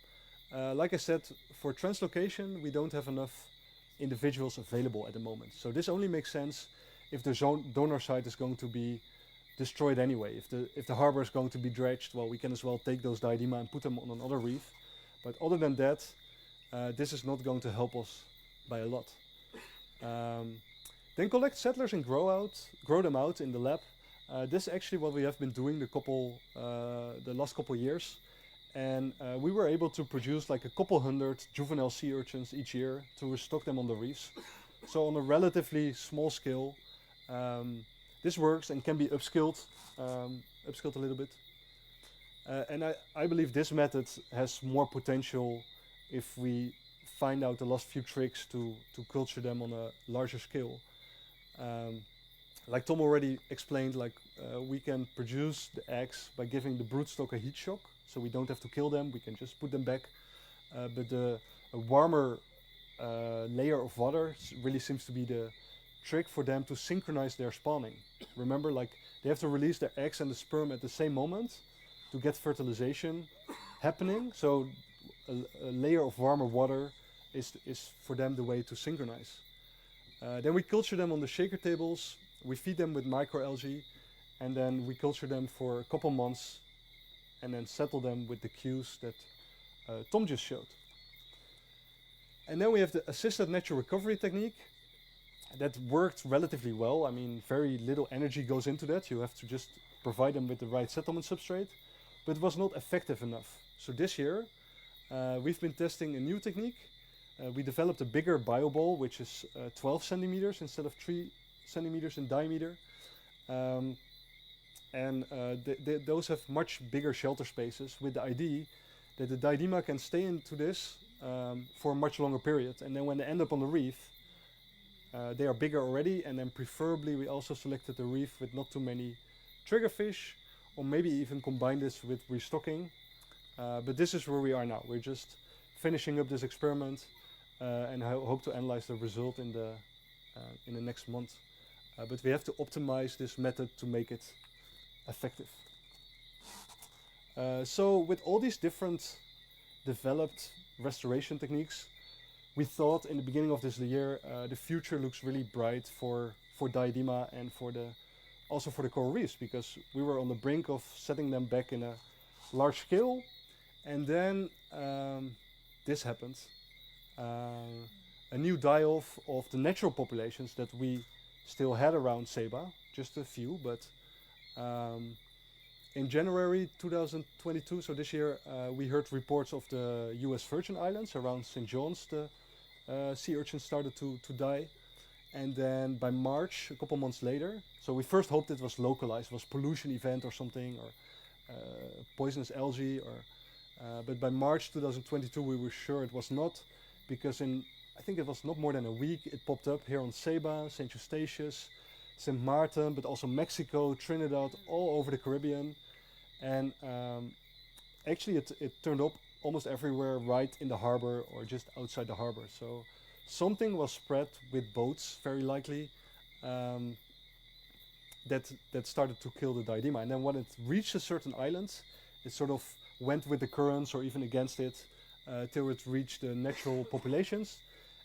like I said, for translocation we don't have enough individuals available at the moment. So this only makes sense if the donor site is going to be destroyed anyway. If the harbor is going to be dredged, well, we can as well take those Diadema and put them on another reef. But other than that, this is not going to help us by a lot. Then collect settlers and grow them out in the lab. This is actually what we have been doing the last couple years, And we were able to produce like a couple hundred juvenile sea urchins each year to restock them on the reefs. So on a relatively small scale, this works and can be upskilled a little bit. And I believe this method has more potential if we find out the last few tricks to culture them on a larger scale. Like Tom already explained, like we can produce the eggs by giving the broodstock a heat shock, so we don't have to kill them, we can just put them back. But a warmer layer of water really seems to be the trick for them to synchronize their spawning. Remember, like they have to release their eggs and the sperm at the same moment to get fertilization happening. So a layer of warmer water is for them the way to synchronize. Then we culture them on the shaker tables, we feed them with microalgae, and then we culture them for a couple months and then settle them with the cues that Tom just showed. And then we have the assisted natural recovery technique. That worked relatively well. I mean, very little energy goes into that. You have to just provide them with the right settlement substrate, but it was not effective enough. So this year, we've been testing a new technique. We developed a bigger bioball, which is 12 centimeters instead of 3 centimeters in diameter. Those have much bigger shelter spaces with the idea that the Diadema can stay into this for a much longer period. And then when they end up on the reef, they are bigger already, and then preferably we also selected a reef with not too many triggerfish, or maybe even combine this with restocking. But this is where we are now. We're just finishing up this experiment and hope to analyze the result in the next month. But we have to optimize this method to make it effective. So with all these different developed restoration techniques, we thought in the beginning of this year the future looks really bright for Diadema and also for the coral reefs, because we were on the brink of setting them back in a large scale, and then this happened. A new die-off of the natural populations that we still had around Saba, just a few, but in January 2022, so this year, we heard reports of the US Virgin Islands around St. John's. The sea urchins started to die, and then by March, a couple months later, so we first hoped it was localized, was pollution event or something, or poisonous algae, but by March 2022 we were sure it was not, because I think it was not more than a week, it popped up here on Saba, St. Eustatius, St. Martin, but also Mexico, Trinidad, all over the Caribbean, and actually it turned up almost everywhere right in the harbor or just outside the harbor. So something was spread with boats, very likely, that started to kill the Diadema. And then when it reached a certain island, it sort of went with the currents or even against it till it reached the natural populations.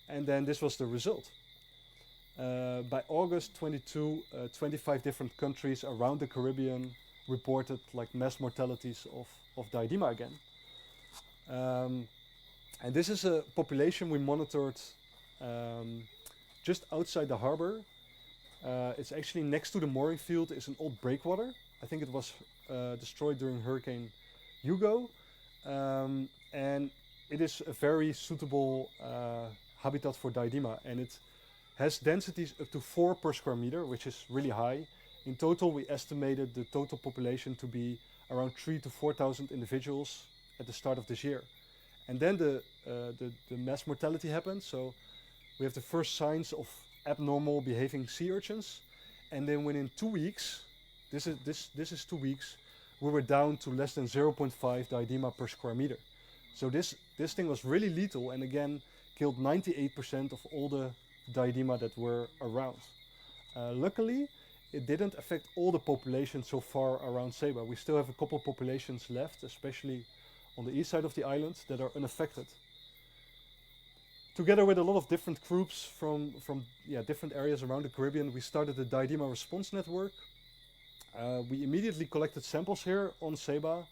And then this was the result. By August 22, 25 different countries around the Caribbean reported like mass mortalities of Diadema again. And this is a population we monitored just outside the harbor. It's actually next to the mooring field is an old breakwater. I think it was destroyed during Hurricane Hugo. And it is a very suitable habitat for Diadema, and it has densities up to 4 per square meter, which is really high. In total, we estimated the total population to be around 3,000 to 4,000 individuals at the start of this year. And then the mass mortality happened, so we have the first signs of abnormal behaving sea urchins, and then within 2 weeks, this is 2 weeks, we were down to less than 0.5 Diadema per square meter. So this thing was really lethal, and again killed 98% of all the Diadema that were around. Luckily, it didn't affect all the populations so far around Saba. We still have a couple populations left, especially on the east side of the island, that are unaffected. Together with a lot of different groups from different areas around the Caribbean, we started the Diadema Response Network. We immediately collected samples here on Saba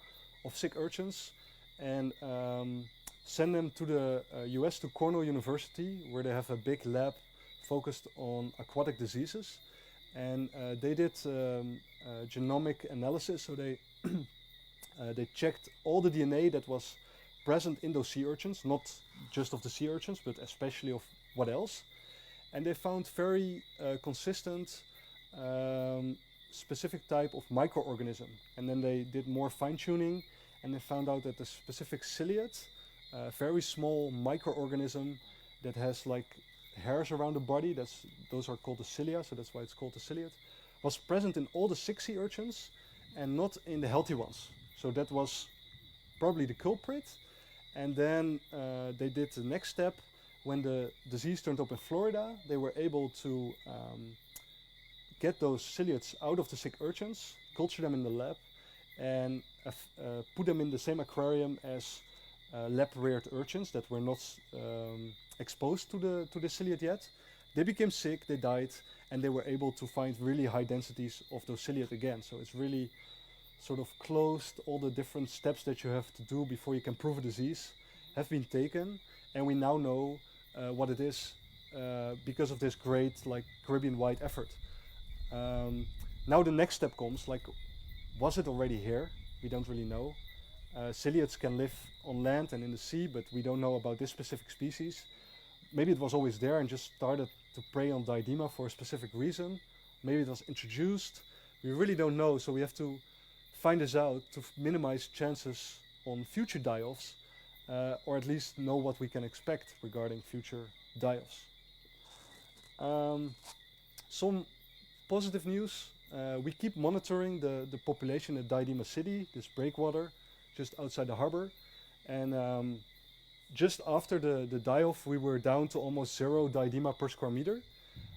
of sick urchins and sent them to the US, to Cornell University, where they have a big lab focused on aquatic diseases. And they did genomic analysis, so they They checked all the DNA that was present in those sea urchins, not just of the sea urchins, but especially of what else. And they found very consistent, specific type of microorganism. And then they did more fine-tuning, and they found out that the specific ciliate, a very small microorganism that has like hairs around the body, those are called the cilia, so that's why it's called the ciliate, was present in all the sick sea urchins and not in the healthy ones. So that was probably the culprit. And then they did the next step. When the disease turned up in Florida, they were able to get those ciliates out of the sick urchins, culture them in the lab, and put them in the same aquarium as lab-reared urchins that were not exposed to the ciliate yet. They became sick, they died, and they were able to find really high densities of those ciliate again. So it's really sort of closed. All the different steps that you have to do before you can prove a disease have been taken, and we now know what it is because of this great like Caribbean-wide effort. Now the next step comes, like, was it already here? We don't really know. Ciliates can live on land and in the sea, but we don't know about this specific species. Maybe it was always there and just started to prey on Diadema for a specific reason. Maybe it was introduced. We really don't know, so we have to find this out to minimize chances on future die-offs, or at least know what we can expect regarding future die-offs. Some positive news. We keep monitoring the population at Diadema City, this breakwater just outside the harbor. And just after the die-off, we were down to almost 0 Diadema per square meter.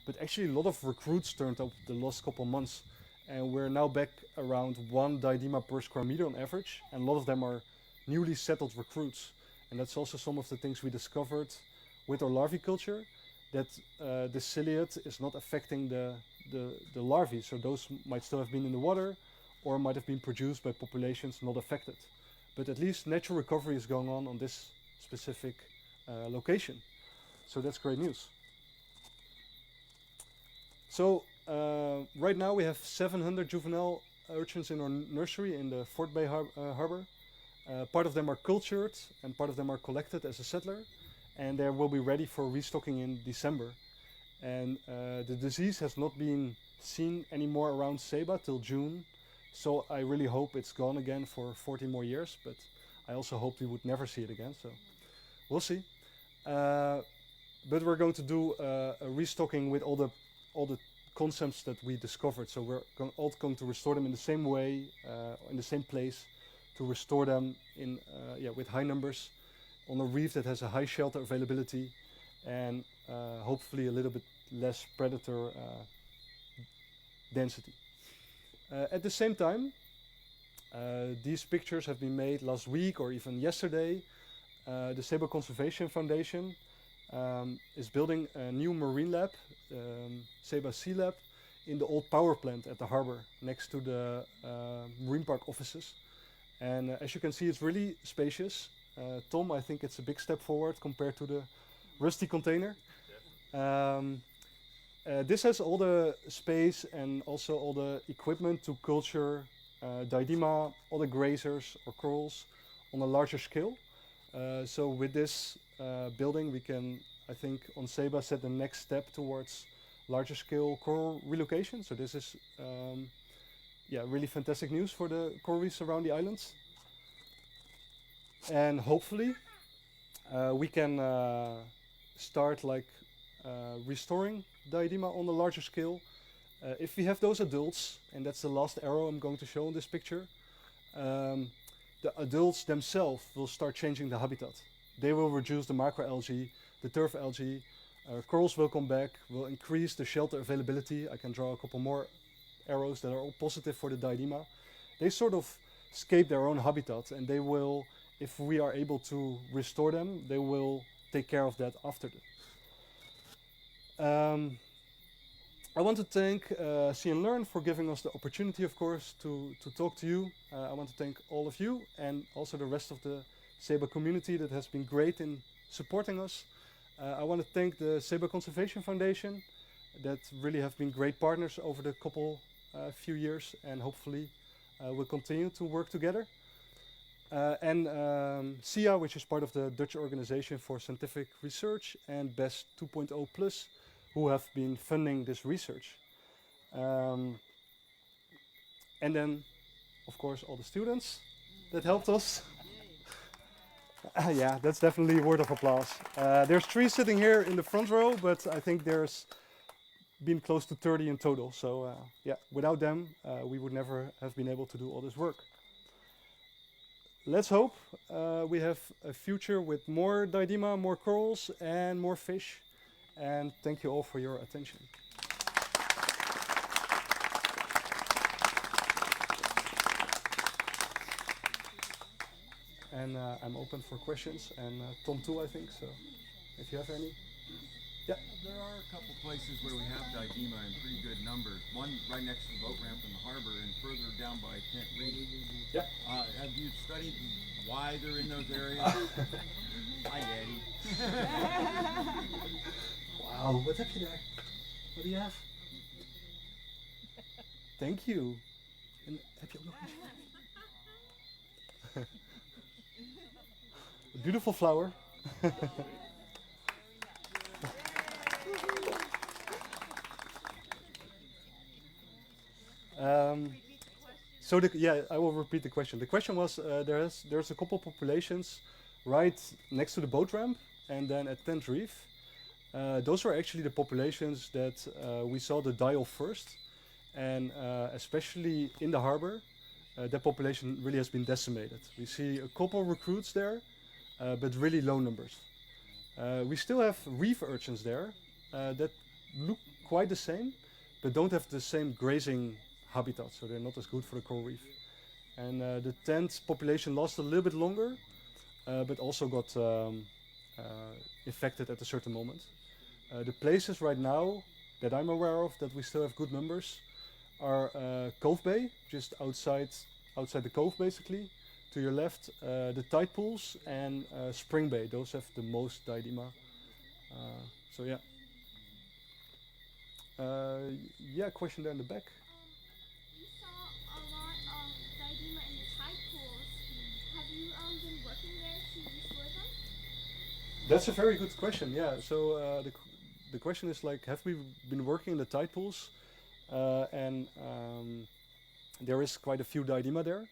But actually a lot of recruits turned up the last couple months. And we're now back around 1 Diadema per square meter on average. And a lot of them are newly settled recruits. And that's also some of the things we discovered with our larvae culture, that the ciliate is not affecting the larvae. So those might still have been in the water or might have been produced by populations not affected. But at least natural recovery is going on this specific location. So that's great news. So right now we have 700 juvenile urchins in our nursery in the Fort Bay harbor. Part of them are cultured and part of them are collected as a settler, and they will be ready for restocking in December. And the disease has not been seen anymore around Saba till June, so I really hope it's gone again for 40 more years, but I also hoped we would never see it again, so we'll see. But we're going to do a restocking with all the concepts that we discovered, so we're all going to restore them in the same way, in the same place, to restore them in with high numbers on a reef that has a high shelter availability and hopefully a little bit less predator density. At the same time, these pictures have been made last week or even yesterday. The Saba Conservation Foundation is building a new marine lab, Saba Sea Lab, in the old power plant at the harbor next to the marine park offices. And as you can see, it's really spacious. Tom, I think it's a big step forward compared to the rusty container. This has all the space and also all the equipment to culture Diadema, other grazers or corals on a larger scale. So with this building, we can, I think, on Saba set the next step towards larger scale coral relocation. So this is really fantastic news for the coral reefs around the islands. And hopefully we can start restoring Diadema on a larger scale. If we have those adults, and that's the last arrow I'm going to show in this picture, the adults themselves will start changing the habitat. They will reduce the microalgae, the turf algae, corals will come back, will increase the shelter availability. I can draw a couple more arrows that are all positive for the Diadema. They sort of escape their own habitat, and they will, if we are able to restore them, they will take care of that after. I want to thank See and Learn for giving us the opportunity, of course, to talk to you. I want to thank all of you and also the rest of the Saba community that has been great in supporting us. I want to thank the Saba Conservation Foundation that really have been great partners over the few years, and hopefully we'll continue to work together. And SIA, which is part of the Dutch Organization for Scientific Research, and BEST 2.0 Plus, who have been funding this research. And then, of course, all the students that helped us. Yeah, that's definitely a word of applause. There's 3 sitting here in the front row, but I think there's been close to 30 in total. So yeah, without them, we would never have been able to do all this work. Let's hope we have a future with more Diadema, more corals, and more fish. And thank you all for your attention. And I'm open for questions, and Tom too, I think. So, if you have any, yeah. There are a couple places where we have Diadema in pretty good numbers. One right next to the boat ramp in the harbor, and further down by Kent Reef. Yeah. Have you studied why they're in those areas? Hi, Daddy. Wow, what have you there? What do you have? Thank you. En heb je ook nog een? A beautiful flower. So yeah, I will repeat the question. The question was there's a couple populations right next to the boat ramp and then at Tent Reef. Those were actually the populations that we saw the die off first, and especially in the harbor, that population really has been decimated. We see a couple recruits there, but really low numbers. We still have reef urchins there that look quite the same, but don't have the same grazing habitat, so they're not as good for the coral reef. And the tent population lasted a little bit longer, but also got infected at a certain moment. The places right now that I'm aware of that we still have good numbers are Cove Bay, just outside the cove basically. To your left, the tide pools, and Spring Bay. Those have the most Diadema. So yeah. Yeah, question there in the back. You saw a lot of Diadema in the tide pools. Have you been working there to restore them? That's a very good question. Yeah. So the question is like, have we been working in the tide pools? And there is quite a few Diadema there.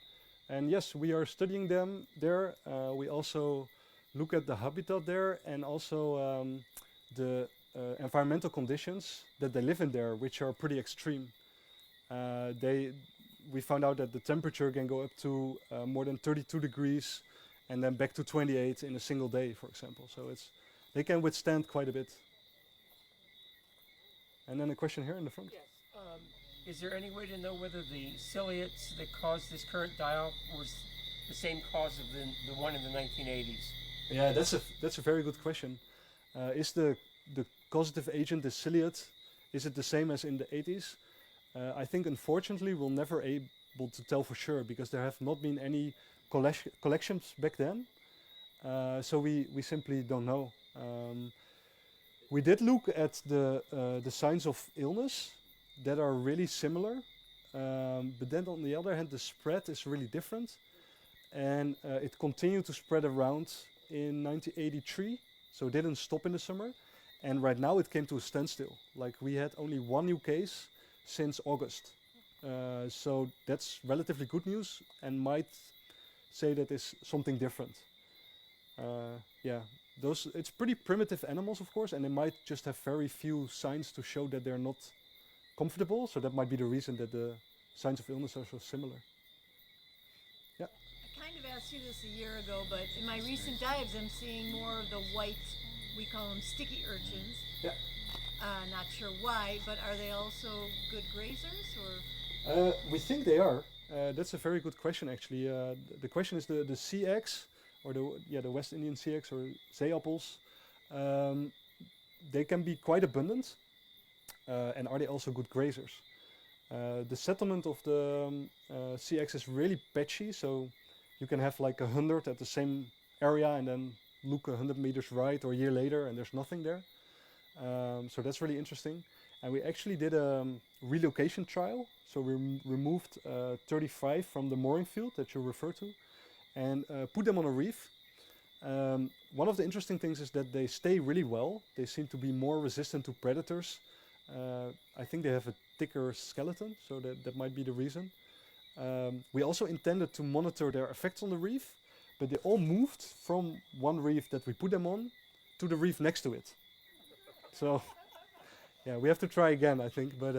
And yes, we are studying them there. We also look at the habitat there and also the environmental conditions that they live in there, which are pretty extreme. We found out that the temperature can go up to more than 32 degrees and then back to 28 in a single day, for example. So they can withstand quite a bit. And then a question here in the front. Yes. Is there any way to know whether the ciliates that caused this current die-off was the same cause of the one in the 1980s? Yeah, that's a very good question. Is the causative agent, the ciliate, is it the same as in the 80s? I think unfortunately we'll never able to tell for sure because there have not been any collections back then. So we simply don't know. We did look at the signs of illness that are really similar, but then on the other hand the spread is really different, and it continued to spread around in 1983, so it didn't stop in the summer, and right now it came to a standstill. Like we had only one new case since August, so that's relatively good news and might say that is something different. Yeah, it's pretty primitive animals, of course, and they might just have very few signs to show that they're not comfortable, so that might be the reason that the signs of illness are so similar. Yeah. I kind of asked you this a year ago, but in my recent dives I'm seeing more of the white, we call them sticky urchins. Yeah. Not sure why, but are they also good grazers or? We think they are. That's a very good question actually. The question is the sea eggs, or the West Indian sea eggs or zeeappels. They can be quite abundant. And are they also good grazers? The settlement of the sea eggs is really patchy, so you can have like 100 at the same area and then look 100 meters right or a year later and there's nothing there. So that's really interesting. And we actually did a relocation trial. So we removed 35 from the mooring field that you refer to. and put them on a reef. One of the interesting things is that they stay really well. They seem to be more resistant to predators. I think they have a thicker skeleton, so that might be the reason. We also intended to monitor their effects on the reef, but they all moved from one reef that we put them on to the reef next to it. So yeah, we have to try again, I think. But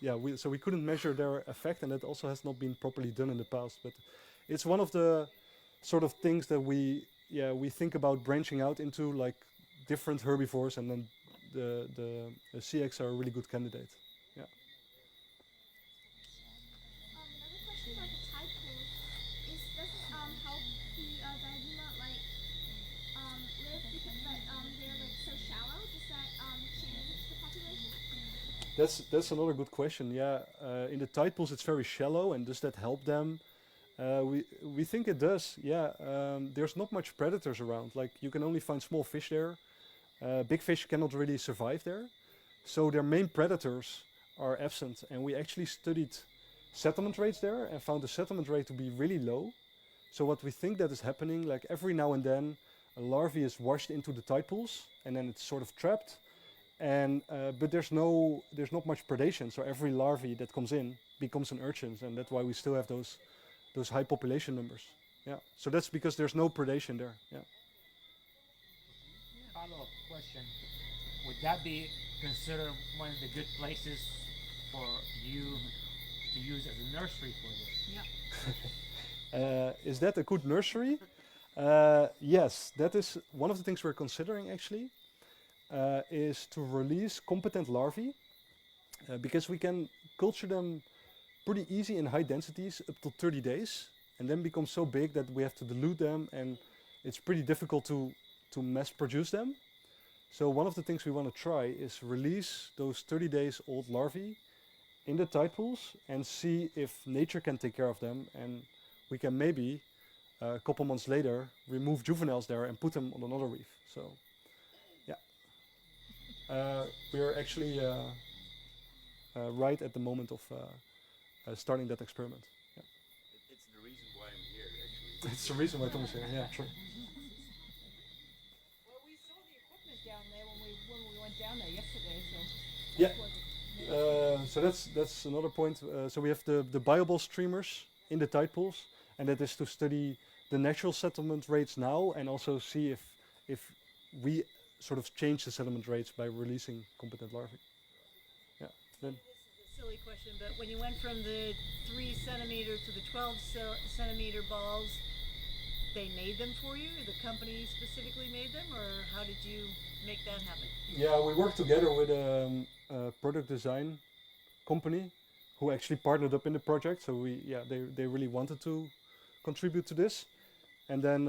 yeah, so we couldn't measure their effect, and that also has not been properly done in the past. But it's one of the sort of things that we think about branching out into, like different herbivores, and then the CX are a really good candidate. Yeah. Another question about the tide pools is, does it help the Diadema like live because they're like so shallow? Does that change the population? That's another good question. Yeah, in the tide pools it's very shallow, and does that help them? We think it does. Yeah, there's not much predators around. Like you can only find small fish there. Big fish cannot really survive there, so their main predators are absent. And we actually studied settlement rates there and found the settlement rate to be really low. So what we think that is happening, like every now and then, a larvae is washed into the tide pools, and then it's sort of trapped. And but there's not much predation, so every larvae that comes in becomes an urchin, and that's why we still have those high population numbers. Yeah, so that's because there's no predation there. Yeah. Follow-up question: would that be considered one of the good places for you to use as a nursery for this? Yeah. Is that a good nursery? Yes, that is one of the things we're considering actually. Is to release competent larvae because we can culture them pretty easy in high densities up to 30 days and then become so big that we have to dilute them, and it's pretty difficult to mass produce them. So one of the things we want to try is release those 30 days old larvae in the tide pools and see if nature can take care of them, and we can maybe a couple months later remove juveniles there and put them on another reef. So we're actually right at the moment of starting that experiment. Yeah. It's the reason why I'm here, actually. It's the reason why Thomas is here. Yeah, true. Well, we saw the equipment down there when we went down there yesterday. So Yeah. So that's another point. So we have the bioball streamers in the tide pools, and that is to study the natural settlement rates now, and also see if we sort of change the settlement rates by releasing competent larvae. Yeah. Then. This is a silly question, but when you went from the 3 centimeter to the 12 centimeter balls, they made them for you? The company specifically made them, or how did you make that happen? Yeah, we worked together with a product design company who actually partnered up in the project. So they really wanted to contribute to this. And then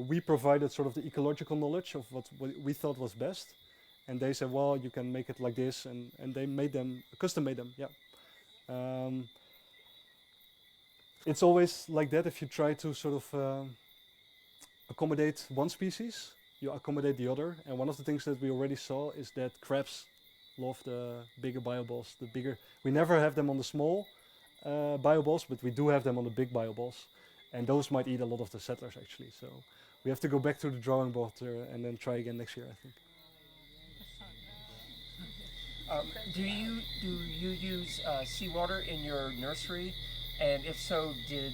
we provided sort of the ecological knowledge of what we thought was best. And they said, well, you can make it like this. And they made them, custom made them, yeah. It's always like that if you try to sort of accommodate one species, you accommodate the other. And one of the things that we already saw is that crabs love the bigger bioballs. We never have them on the small bioballs, but we do have them on the big bioballs. And those might eat a lot of the settlers actually. So we have to go back to the drawing board and then try again next year, I think. Do you use seawater in your nursery? And if so, did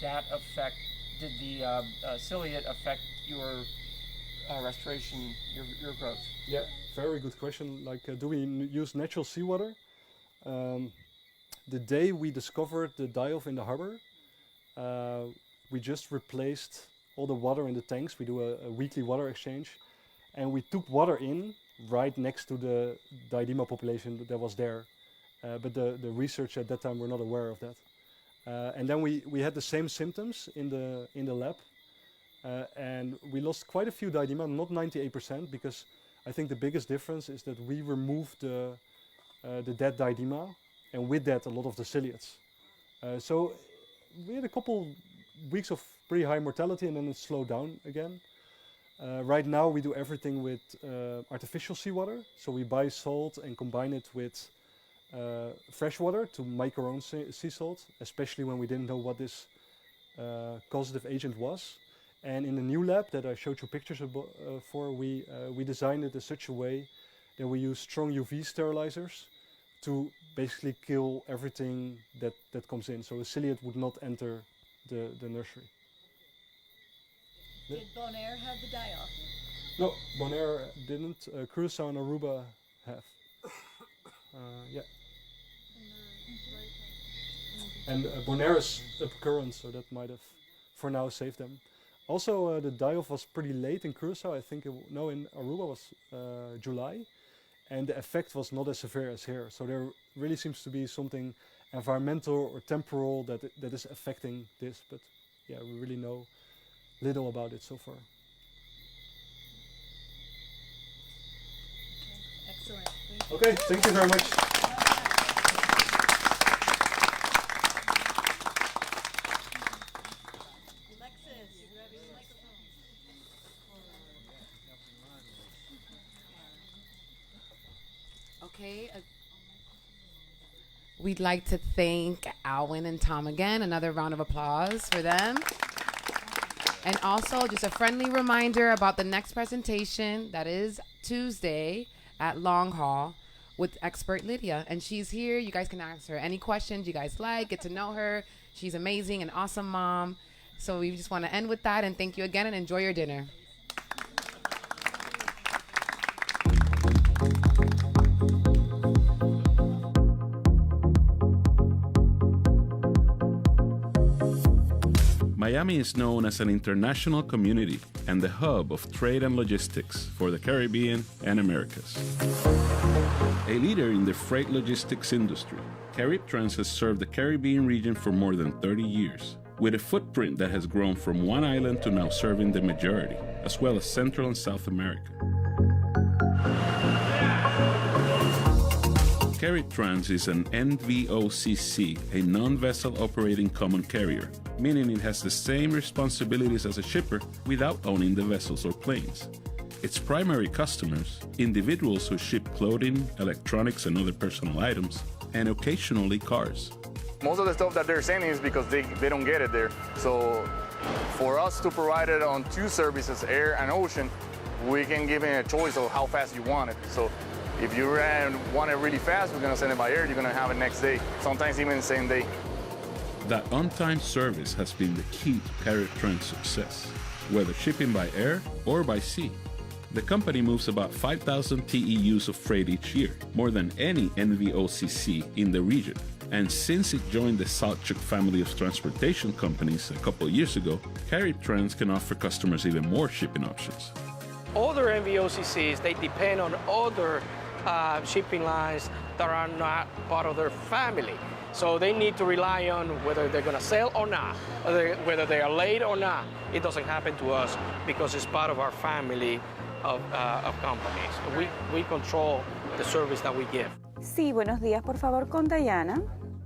the ciliate affect your restoration, your growth? Yeah, very good question. Like, do we use natural seawater? The day we discovered the die-off in the harbor, we just replaced all the water in the tanks. We do a weekly water exchange, and we took water in right next to the Diadema population that was there. But the research at that time were not aware of that. And then we had the same symptoms in the lab, and we lost quite a few Diadema, not 98%, because I think the biggest difference is that we removed the dead Diadema, and with that a lot of the ciliates. So we had a couple weeks of pretty high mortality, and then it slowed down again. Right now we do everything with artificial seawater, so we buy salt and combine it with fresh water to make our own sea salt, especially when we didn't know what this causative agent was. And in the new lab that I showed you pictures for, we designed it in such a way that we use strong UV sterilizers to basically kill everything that comes in. So a ciliate would not enter the nursery. Did Bonaire have the die-off? No, Bonaire didn't. Curacao and Aruba have. Yeah. And Bonaire is up current, so that might have, for now, saved them. Also, the die-off was pretty late in Curacao. I think, in Aruba was July. And the effect was not as severe as here. So there really seems to be something environmental or temporal that is affecting this. But yeah, we really know little about it so far. Excellent. Thank you. Okay, thank you very much. Alexis, you grab your microphone. Okay. We'd like to thank Alwin and Tom again. Another round of applause for them. And also, just a friendly reminder about the next presentation. That is Tuesday at Long Hall with expert Lydia. And she's here. You guys can ask her any questions you guys like. Get to know her. She's amazing, an awesome mom. So we just want to end with that. And thank you again and enjoy your dinner. Miami is known as an international community and the hub of trade and logistics for the Caribbean and Americas. A leader in the freight logistics industry, CaribTrans has served the Caribbean region for more than 30 years, with a footprint that has grown from one island to now serving the majority, as well as Central and South America. CaribTrans is an NVOCC, a non-vessel operating common carrier, meaning it has the same responsibilities as a shipper without owning the vessels or planes. Its primary customers, individuals who ship clothing, electronics, and other personal items, and occasionally cars. Most of the stuff that they're sending is because they don't get it there. So for us to provide it on two services, air and ocean, we can give it a choice of how fast you want it. So if you want it really fast, we're going to send it by air. You're going to have it next day, sometimes even the same day. That on-time service has been the key to CaribTrans' success, whether shipping by air or by sea. The company moves about 5,000 TEUs of freight each year, more than any NVOCC in the region. And since it joined the Saltchuk family of transportation companies a couple years ago, CaribTrans can offer customers even more shipping options. Other NVOCCs, they depend on other shipping lines that are not part of their family. So they need to rely on whether they're going to sell or not, whether they are late or not. It doesn't happen to us because it's part of our family of companies. We control the service that we give. Sí, buenos días, por favor, con Diana.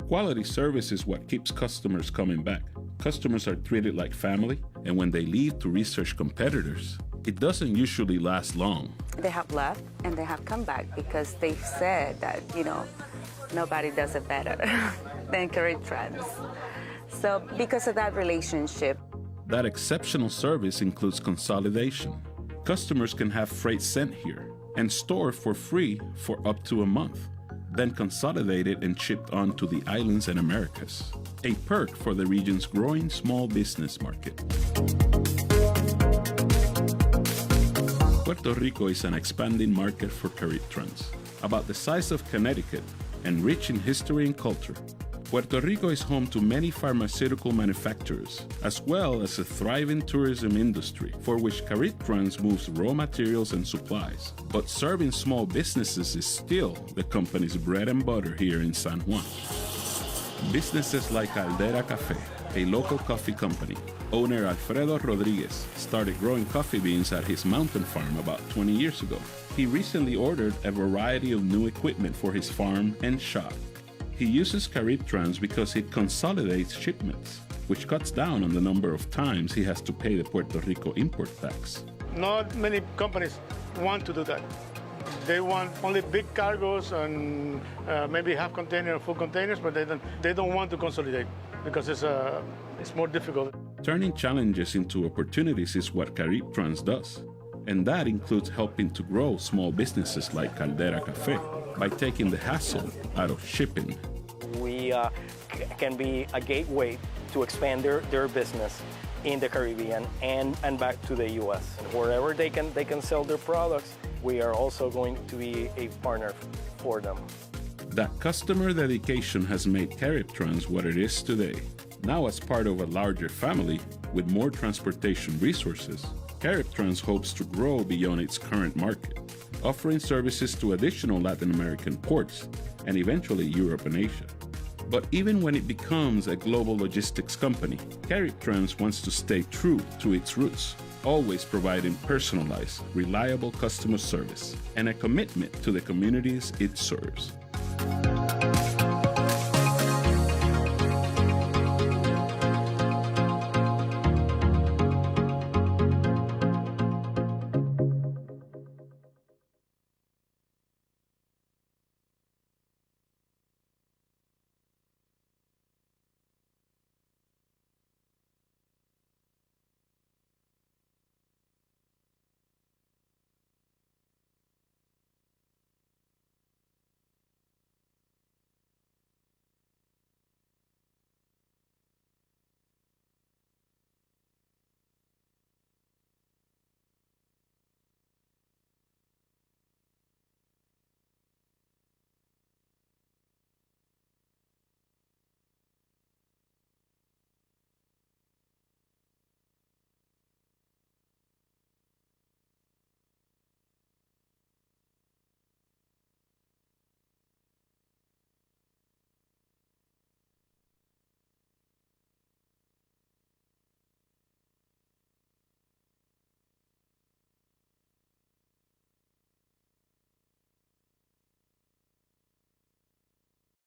Quality service is what keeps customers coming back. Customers are treated like family, and when they leave to research competitors, it doesn't usually last long. They have left and they have come back because they've said that, nobody does it better than CaribTrans. So because of that relationship. That exceptional service includes consolidation. Customers can have freight sent here and stored for free for up to a month, then consolidated and shipped on to the islands and Americas, a perk for the region's growing small business market. Puerto Rico is an expanding market for CaribTrans, about the size of Connecticut and rich in history and culture. Puerto Rico is home to many pharmaceutical manufacturers, as well as a thriving tourism industry for which CaribTrans moves raw materials and supplies. But serving small businesses is still the company's bread and butter here in San Juan. Businesses like Caldera Café, a local coffee company. Owner Alfredo Rodriguez started growing coffee beans at his mountain farm about 20 years ago. He recently ordered a variety of new equipment for his farm and shop. He uses CaribTrans because it consolidates shipments, which cuts down on the number of times he has to pay the Puerto Rico import tax. Not many companies want to do that. They want only big cargoes and maybe half container or full containers, but they don't want to consolidate because it's it's more difficult. Turning challenges into opportunities is what Caribtrans does, and that includes helping to grow small businesses like Caldera Café by taking the hassle out of shipping. We can be a gateway to expand their business in the Caribbean and back to the U.S. And wherever they can sell their products, we are also going to be a partner for them. That customer dedication has made Caribtrans what it is today. Now, as part of a larger family with more transportation resources, Caribtrans hopes to grow beyond its current market, offering services to additional Latin American ports and eventually Europe and Asia. But even when it becomes a global logistics company, Caribtrans wants to stay true to its roots, always providing personalized, reliable customer service and a commitment to the communities it serves.